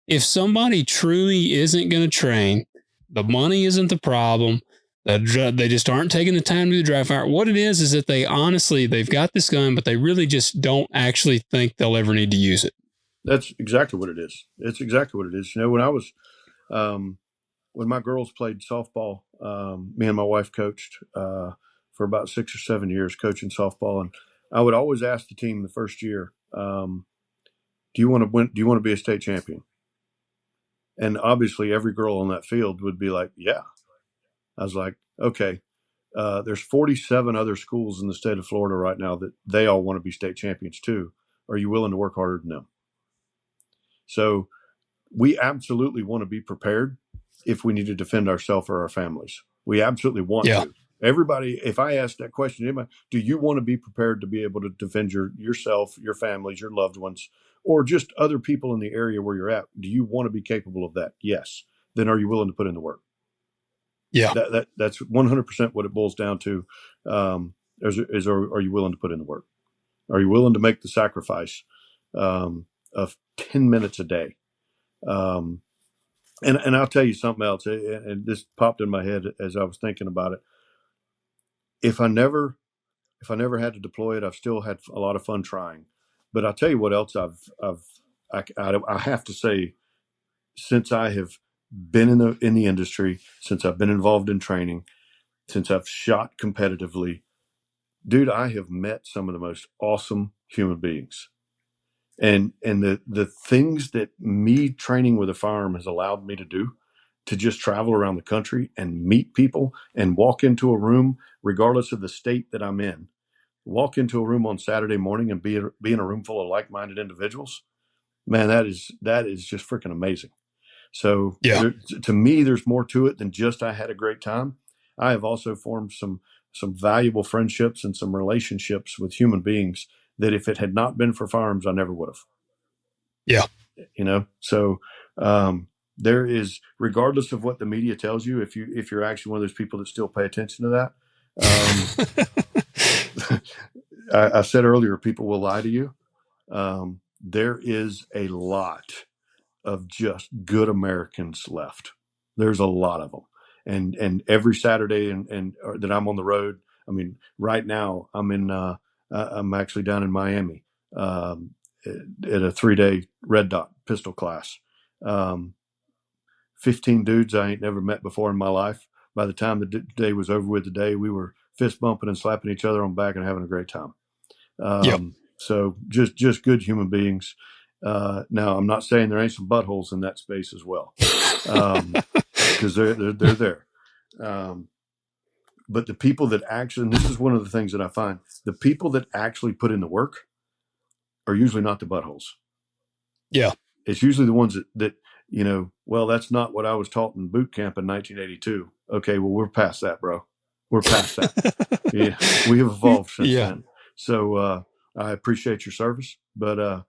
if somebody truly isn't going to train, the money isn't the problem. They just aren't taking the time to do the dry fire. What it is that they've got this gun, but they really just don't actually think they'll ever need to use it. That's exactly what it is. It's exactly what it is. You know, when I was, when my girls played softball, me and my wife coached for about 6 or 7 years coaching softball. And I would always ask the team the first year, do you want to win? Do you want to be a state champion? And obviously every girl on that field would be like, yeah. I was like, okay, there's 47 other schools in the state of Florida right now that they all want to be state champions too. Are you willing to work harder than them? So we absolutely want to be prepared if we need to defend ourselves or our families. We absolutely want to. Everybody, if I ask that question, anybody, do you want to be prepared to be able to defend yourself, your families, your loved ones, or just other people in the area where you're at? Do you want to be capable of that? Yes. Then are you willing to put in the work? Yeah. That's 100% what it boils down to. Are you willing to put in the work? Are you willing to make the sacrifice of 10 minutes a day? And I'll tell you something else, and this popped in my head as I was thinking about it. If I never had to deploy it, I've still had a lot of fun trying. But I'll tell you what else I have to say, since I have been in the industry, since I've been involved in training, since I've shot competitively, dude, I have met some of the most awesome human beings. And the things that me training with a firearm has allowed me to do, to just travel around the country and meet people and walk into a room, regardless of the state that I'm in, walk into a room on Saturday morning and be in a room full of like-minded individuals, man, that is just freaking amazing. So to me, there's more to it than just I had a great time. I have also formed some valuable friendships and some relationships with human beings that if it had not been for firearms, I never would have. Yeah. You know, so there is, regardless of what the media tells you, if you're actually one of those people that still pay attention to that, I said earlier, people will lie to you. there is a lot of just good Americans left. There's a lot of them, and every Saturday and that I'm on the road. I mean, right now I'm actually down in Miami at a 3-day red dot pistol class. 15 dudes I ain't never met before in my life. By the time the day was over with, we were fist bumping and slapping each other on the back and having a great time. Yep. So just good human beings. Now I'm not saying there ain't some buttholes in that space as well, because they're there. But the people that actually, and this is one of the things that I find, the people that actually put in the work are usually not the buttholes. Yeah. It's usually the ones that well, that's not what I was taught in boot camp in 1982. Okay, well, we're past that, bro. We're past that. Yeah, we have evolved since then. So I appreciate your service, but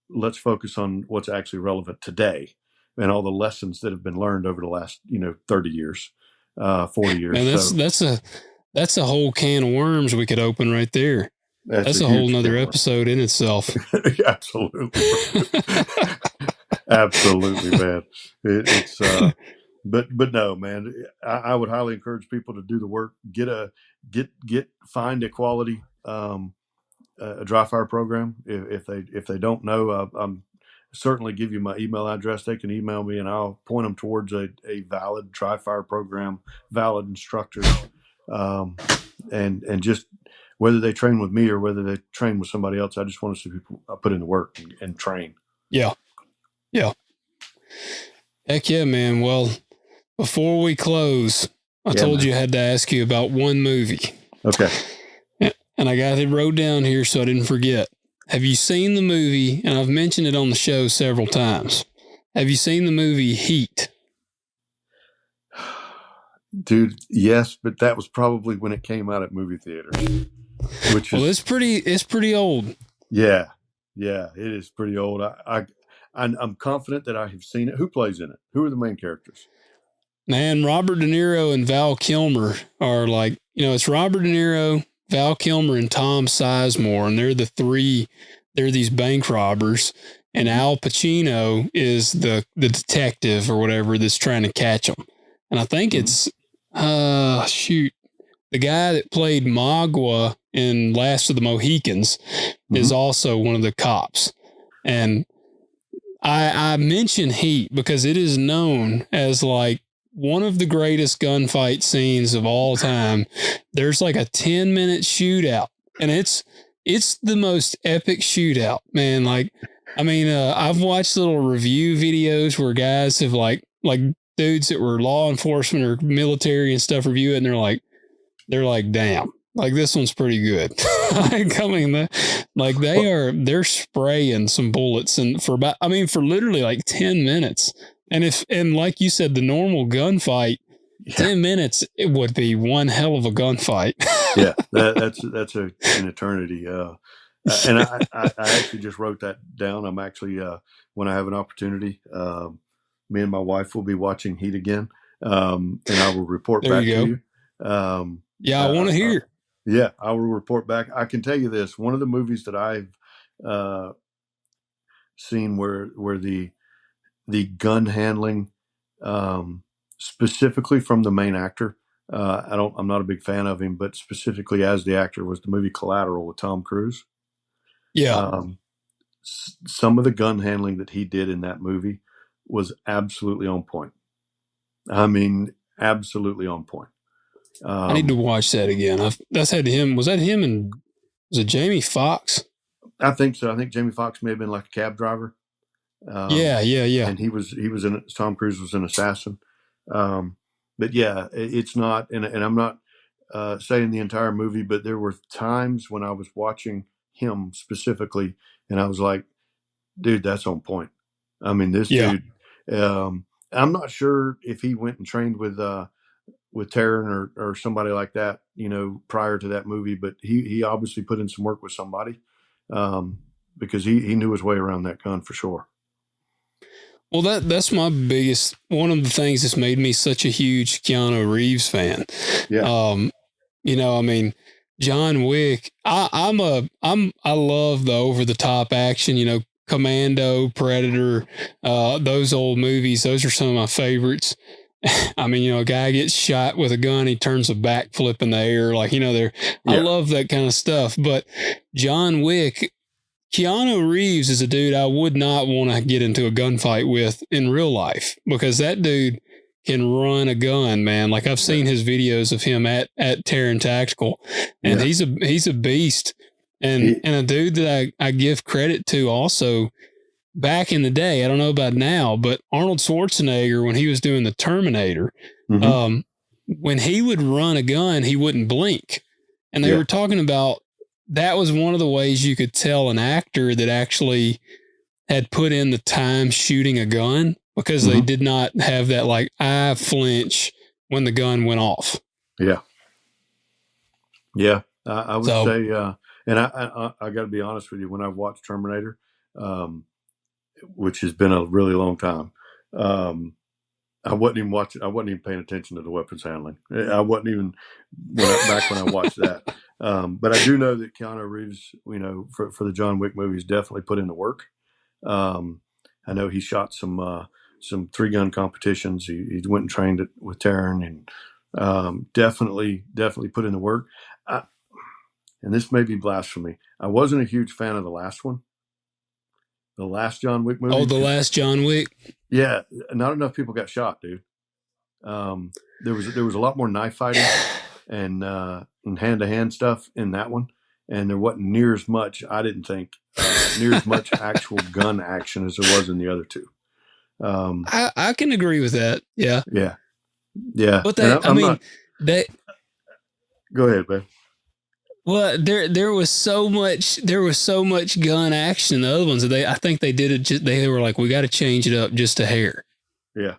let's focus on what's actually relevant today and all the lessons that have been learned over the last 30 years, 40 years. Man, that's a whole can of worms we could open right there. That's a whole nother episode in itself. Absolutely. Absolutely, man. It's but no, man. I would highly encourage people to do the work. Find a quality a dry fire program. If they don't know, I'm certainly give you my email address. They can email me, and I'll point them towards a valid dry fire program, valid instructors, and just whether they train with me or whether they train with somebody else. I just want to see people put in the work and train. Yeah. Yeah. Heck yeah, man. Well, before we close, I told you I had to ask you about one movie. Okay. And I got it wrote down here so I didn't forget. Have you seen the movie? And I've mentioned it on the show several times. Have you seen the movie Heat? Dude, yes, but that was probably when it came out at movie theaters. It's pretty old. Yeah, it is pretty old. I'm confident that I have seen it. Who plays in it? Who are the main characters? Man, Robert De Niro and Val Kilmer are like, it's Robert De Niro, Val Kilmer, and Tom Sizemore, and they're these bank robbers, and Al Pacino is the detective or whatever that's trying to catch them. And I think it's, the guy that played Magua in Last of the Mohicans is also one of the cops. And I mention Heat because it is known as like one of the greatest gunfight scenes of all time. There's like a 10-minute shootout, and it's the most epic shootout, man. Like, I mean, I've watched little review videos where guys have like dudes that were law enforcement or military and stuff review it, and they're like, damn, like this one's pretty good. They're spraying some bullets and for literally like 10 minutes. And like you said, the normal gunfight, 10 minutes, it would be one hell of a gunfight. Yeah, that's an eternity. And I actually just wrote that down. I'm actually, when I have an opportunity, me and my wife will be watching Heat again, and I will report back to you. I want to hear. Yeah, I will report back. I can tell you this: one of the movies that I've seen where the gun handling, specifically from the main actor, I'm not a big fan of him, but specifically as the actor, was the movie Collateral with Tom Cruise. Yeah. Some of the gun handling that he did in that movie was absolutely on point. I mean, absolutely on point. I need to watch that again. That's had him. Was that him and was it Jamie Foxx? I think so. I think Jamie Foxx may have been like a cab driver. Yeah. And he was in it. Tom Cruise was an assassin. But yeah, it's not, and I'm not saying the entire movie, but there were times when I was watching him specifically, and I was like, dude, that's on point. I mean, this dude. I'm not sure if he went and trained with Taron or somebody like that, prior to that movie, but he obviously put in some work with somebody, because he knew his way around that gun for sure. Well, that's my biggest, one of the things that's made me such a huge Keanu Reeves fan. Yeah. I mean, John Wick. I love the over the top action. You know, Commando, Predator, those old movies. Those are some of my favorites. I mean, you know, a guy gets shot with a gun, he turns a backflip in the air. Like, you know, I Yeah. love that kind of stuff. But John Wick, Keanu Reeves is a dude I would not want to get into a gunfight with in real life because that dude can run a gun, man. Like I've seen his videos of him at Terran Tactical, and Yeah. he's a beast. And a dude that I give credit to also back in the day, I don't know about now, but Arnold Schwarzenegger, when he was doing the Terminator, Mhm. when he would run a gun, he wouldn't blink. And they Yeah. were talking about that was one of the ways you could tell an actor that actually had put in the time shooting a gun because they did not have that like eye flinch when the gun went off. Yeah. Yeah. I would So- say, and I got to be honest with you, when I've watched Terminator, which has been a really long time, I wasn't even watching. I wasn't even paying attention to the weapons handling. I wasn't even back when I watched that. But I do know that Keanu Reeves, you know, for the John Wick movies, definitely put in the work. I know he shot some 3-gun competitions. He went and trained it with Terran, and definitely put in the work. And this may be blasphemy. I wasn't a huge fan of the last one, the last John Wick movie. Oh, the last John Wick. Yeah, not enough people got shot, dude. There was a lot more knife fighting and hand-to-hand stuff in that one, and there wasn't near as much. I didn't think near as much actual gun action as there was in the other two. I can agree with that. Yeah. Yeah. But that, that. Go ahead, babe. Well, there was so much gun action in the other ones that I think they did it. They were like, we got to change it up just a hair. Yeah,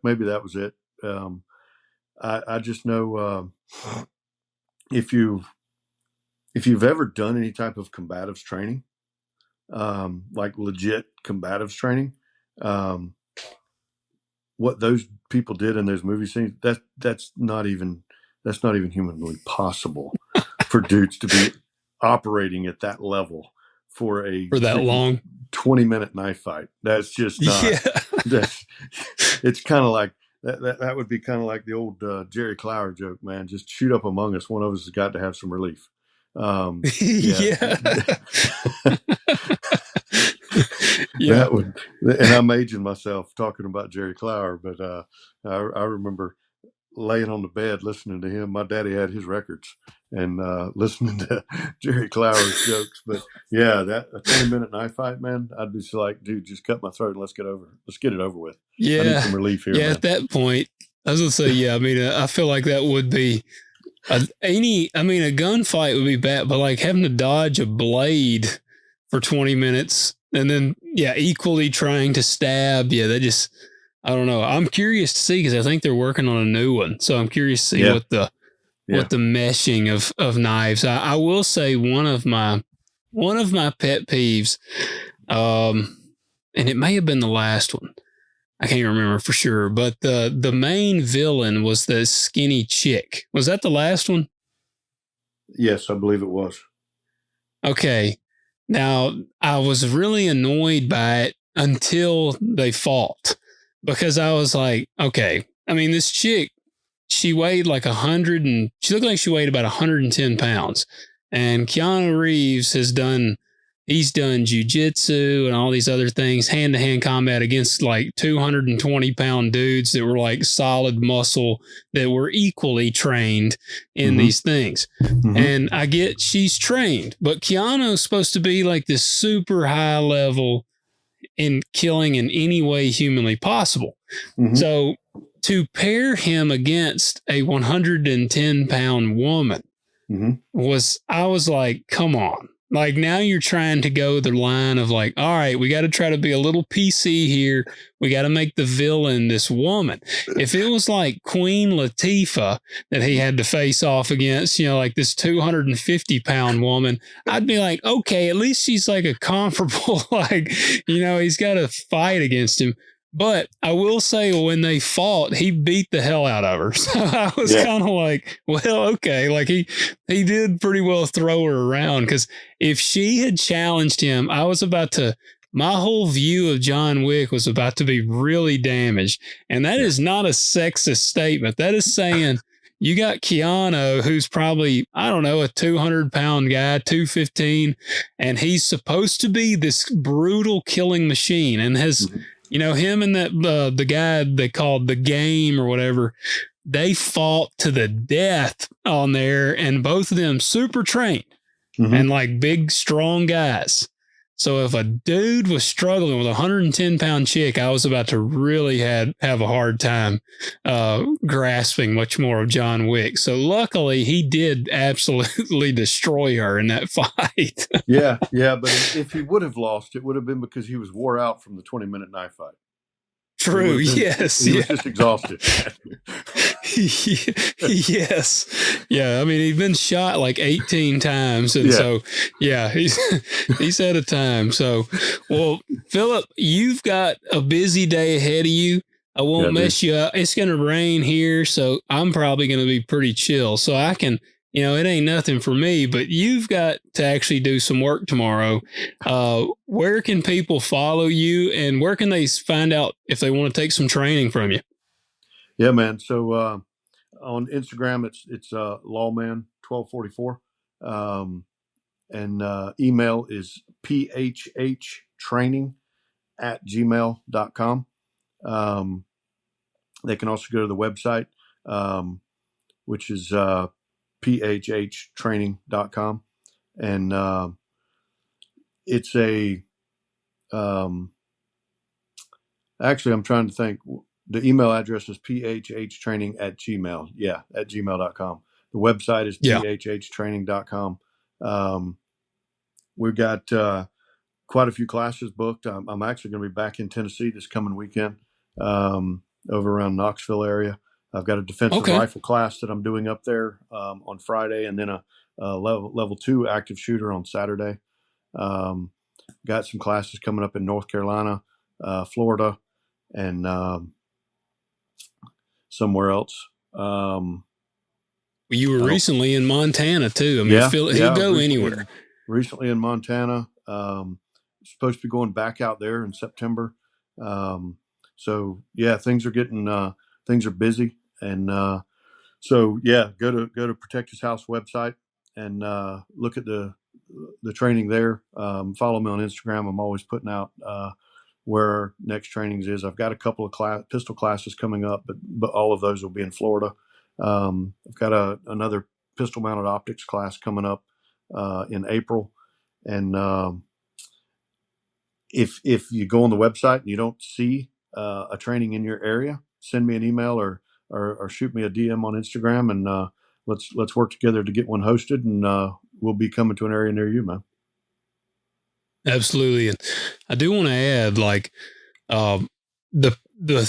maybe that was it. I just know if you've ever done any type of combatives training, like legit combatives training, what those people did in those movie scenes, that's not even humanly possible for dudes to be operating at that level for that long 20-minute knife fight. That's just not. Yeah. It's kind of like that would be kind of like the old Jerry Clower joke, man. Just shoot up among us. One of us has got to have some relief. Yeah. That would, and I'm aging myself talking about Jerry Clower, but I remember laying on the bed listening to him. My daddy had his records and listening to Jerry Clower's jokes. But yeah, that a 20-minute knife fight, man, I'd be like, dude, just cut my throat and let's get it over with. Yeah, I need some relief here. Yeah, man. At that point, I was gonna say, yeah. I mean, I feel like that would be a gunfight would be bad, but like having to dodge a blade for 20 minutes and then equally trying to stab, that just. I don't know. I'm curious to see because I think they're working on a new one. So I'm curious to see what the meshing of knives. I will say one of my pet peeves, and it may have been the last one. I can't remember for sure, but the main villain was the skinny chick. Was that the last one? Yes, I believe it was. Okay. Now I was really annoyed by it until they fought. Because I was like, okay, I mean, this chick, she weighed like she looked like she weighed about 110 pounds. And Keanu Reeves he's done jujitsu and all these other things, hand-to-hand combat against like 220-pound dudes that were like solid muscle that were equally trained in these things. And I get she's trained, but Keanu's supposed to be like this super high level in killing in any way humanly possible. So to pair him against a 110-pound woman I was like, come on. Like now you're trying to go the line of like, all right, we got to try to be a little PC here. We got to make the villain this woman. If it was like Queen Latifah that he had to face off against, like this 250-pound woman, I'd be like, okay, at least she's like a comparable, like, he's got to fight against him. But I will say when they fought, he beat the hell out of her. So I was Yeah. kind of like, well, okay. Like he did pretty well throw her around, because if she had challenged him, my whole view of John Wick was about to be really damaged. And that is not a sexist statement. That is saying you got Keanu, who's probably, I don't know, a 200-pound guy, 215, and he's supposed to be this brutal killing machine, and has, him and that the guy they called the Game or whatever, they fought to the death on there, and both of them super trained and like big, strong guys. So if a dude was struggling with a 110-pound chick, I was about to really have a hard time grasping much more of John Wick. So luckily, he did absolutely destroy her in that fight. Yeah. But if he would have lost, it would have been because he was wore out from the 20-minute knife fight. True. Yes. He was just exhausted. Yes. Yeah. I mean, he's been shot like 18 times. And so, yeah, he's had a time. So, well, Philip, you've got a busy day ahead of you. I won't mess you up. It's going to rain here, so I'm probably going to be pretty chill. So I can, it ain't nothing for me, but you've got to actually do some work tomorrow. Where can people follow you, and where can they find out if they want to take some training from you? Yeah, man. So on Instagram, it's lawman1244. And email is phhtraining@gmail.com. They can also go to the website, which is phhtraining.com. And it's actually, I'm trying to think. The email address is phhtraining@gmail. Yeah, at gmail.com. The website is phhtraining.com. We've got quite a few classes booked. I'm actually going to be back in Tennessee this coming weekend, over around Knoxville area. I've got a defensive rifle class that I'm doing up there on Friday, and then a level 2 active shooter on Saturday. Got some classes coming up in North Carolina, Florida, and somewhere else. You were recently in Montana too. I mean, he'll go anywhere. Recently in Montana. Supposed to be going back out there in September. So yeah, things are busy, and so yeah, go to Protect His House website and look at the training there. Follow me on Instagram. I'm always putting out where next trainings is. I've got a couple of pistol classes coming up, but all of those will be in Florida. I've got another pistol mounted optics class coming up in April, and if you go on the website and you don't see a training in your area, send me an email or shoot me a DM on Instagram, and let's work together to get one hosted, and we'll be coming to an area near you, man. Absolutely. And I do want to add, like, the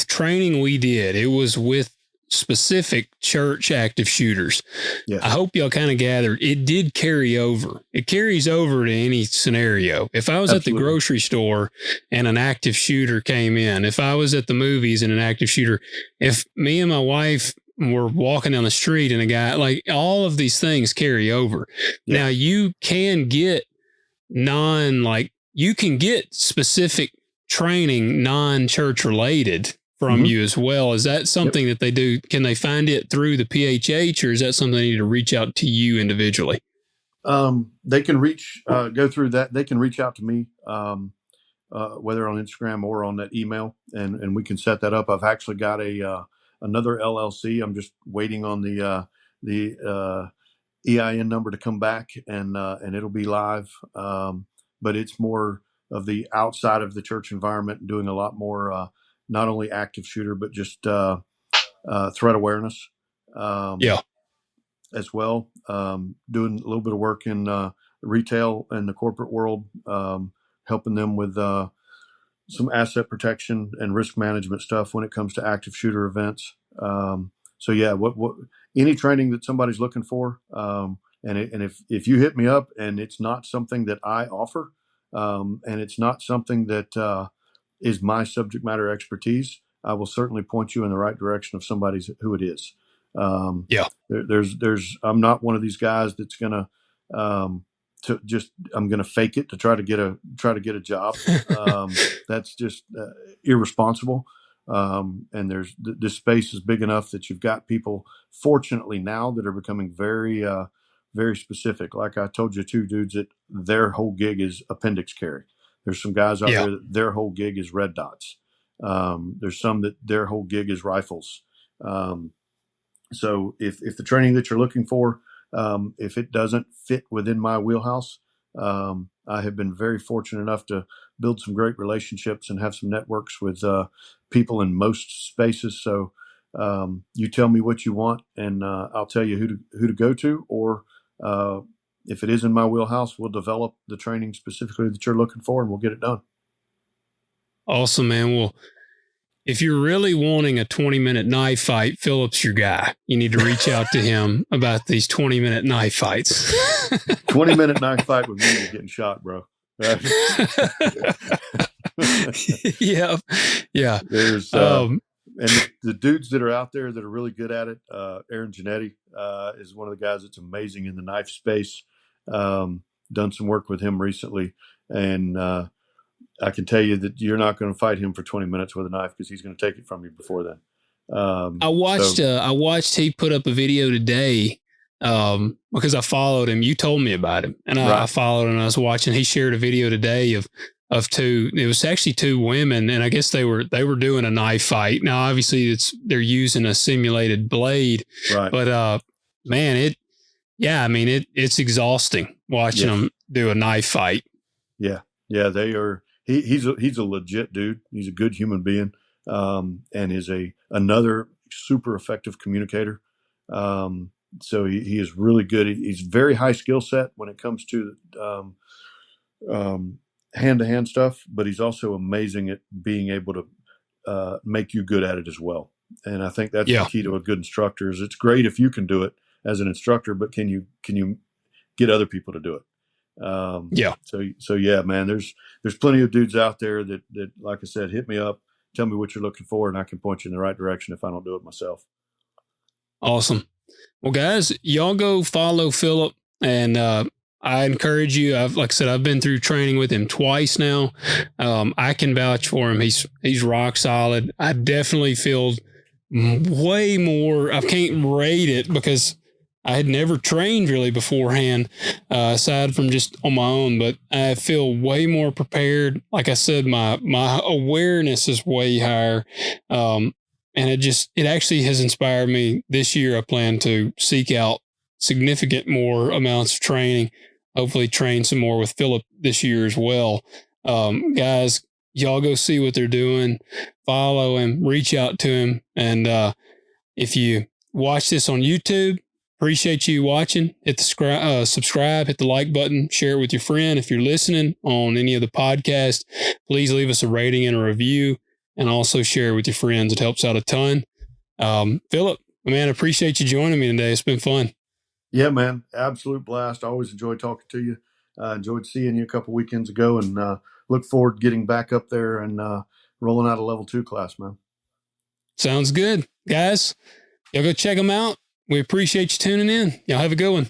training we did, it was with specific church active shooters. Yes. I hope y'all kind of gathered it did carry over. It carries over to any scenario. If I was at the grocery store and an active shooter came in, if I was at the movies and an active shooter, if me and my wife were walking down the street and a guy, like, all of these things carry over. Yeah. Now you can get you can get specific training non-church related from you as well. Is that something that they do? Can they find it through the PHH, or is that something they need to reach out to you individually? They can go through that. They can reach out to me, whether on Instagram or on that email, and we can set that up. I've actually got another LLC. I'm just waiting on the EIN number to come back, and it'll be live. But it's more of the outside of the church environment, doing a lot more, not only active shooter, but just threat awareness. As well. Doing a little bit of work in retail and the corporate world, helping them with some asset protection and risk management stuff when it comes to active shooter events. So yeah, what any training that somebody's looking for, and if you hit me up and it's not something that I offer, and it's not something that is my subject matter expertise, I will certainly point you in the right direction of somebody who it is. Yeah. I'm not one of these guys that's gonna I'm gonna fake it to try to get a job. That's just irresponsible. And this space is big enough that you've got people, fortunately now, that are becoming very, very specific. Like I told you, two dudes that their whole gig is appendix carry. There's some guys out there that their whole gig is red dots. There's some that their whole gig is rifles. So if the training that you're looking for, if it doesn't fit within my wheelhouse, I have been very fortunate enough to build some great relationships and have some networks with people in most spaces. So you tell me what you want, and I'll tell you who to go to. Or if it is in my wheelhouse, we'll develop the training specifically that you're looking for, and we'll get it done. Awesome, man. Well, if you're really wanting a 20-minute knife fight, Philip's your guy. You need to reach out to him about these 20-minute knife fights. 20-minute knife fight with me, you're getting shot, bro. Yeah. There's and the dudes that are out there that are really good at it. Aaron Giannetti is one of the guys that's amazing in the knife space. Done some work with him recently, and I can tell you that you're not going to fight him for 20 minutes with a knife, because he's going to take it from you before then. I watched he put up a video today because I followed him. You told me about him, and I followed him. And I was watching. He shared a video today of two. It was actually two women, and I guess they were doing a knife fight. Now, obviously, they're using a simulated blade, right? But man, it's exhausting watching them do a knife fight. Yeah, they are. He's a legit dude. He's a good human being, and is another super effective communicator. So he is really good. He's very high skill set when it comes to hand-to-hand stuff, but he's also amazing at being able to make you good at it as well. And I think that's the key to a good instructor. Is it's great if you can do it as an instructor, but can you get other people to do it? So yeah, man, there's plenty of dudes out there that, like I said, hit me up, tell me what you're looking for, and I can point you in the right direction if I don't do it myself. Awesome. Well, guys, y'all go follow Philip, and I encourage you. Like I said, I've been through training with him twice now. I can vouch for him. He's rock solid. I definitely feel way more. I can't rate it because I had never trained really beforehand, aside from just on my own, but I feel way more prepared. Like I said, my awareness is way higher. And it actually has inspired me this year. I plan to seek out significant more amounts of training, hopefully train some more with Philip this year as well. Guys, y'all go see what they're doing, follow him, reach out to him. And if you watch this on YouTube, appreciate you watching. Hit the subscribe, hit the like button, share it with your friend. If you're listening on any of the podcasts, please leave us a rating and a review, and also share it with your friends. It helps out a ton. Philip, man, I appreciate you joining me today. It's been fun. Yeah, man, absolute blast. I always enjoy talking to you. Enjoyed seeing you a couple weekends ago, and look forward to getting back up there and rolling out a level 2 class, man. Sounds good. Guys, y'all go check them out. We appreciate you tuning in. Y'all have a good one.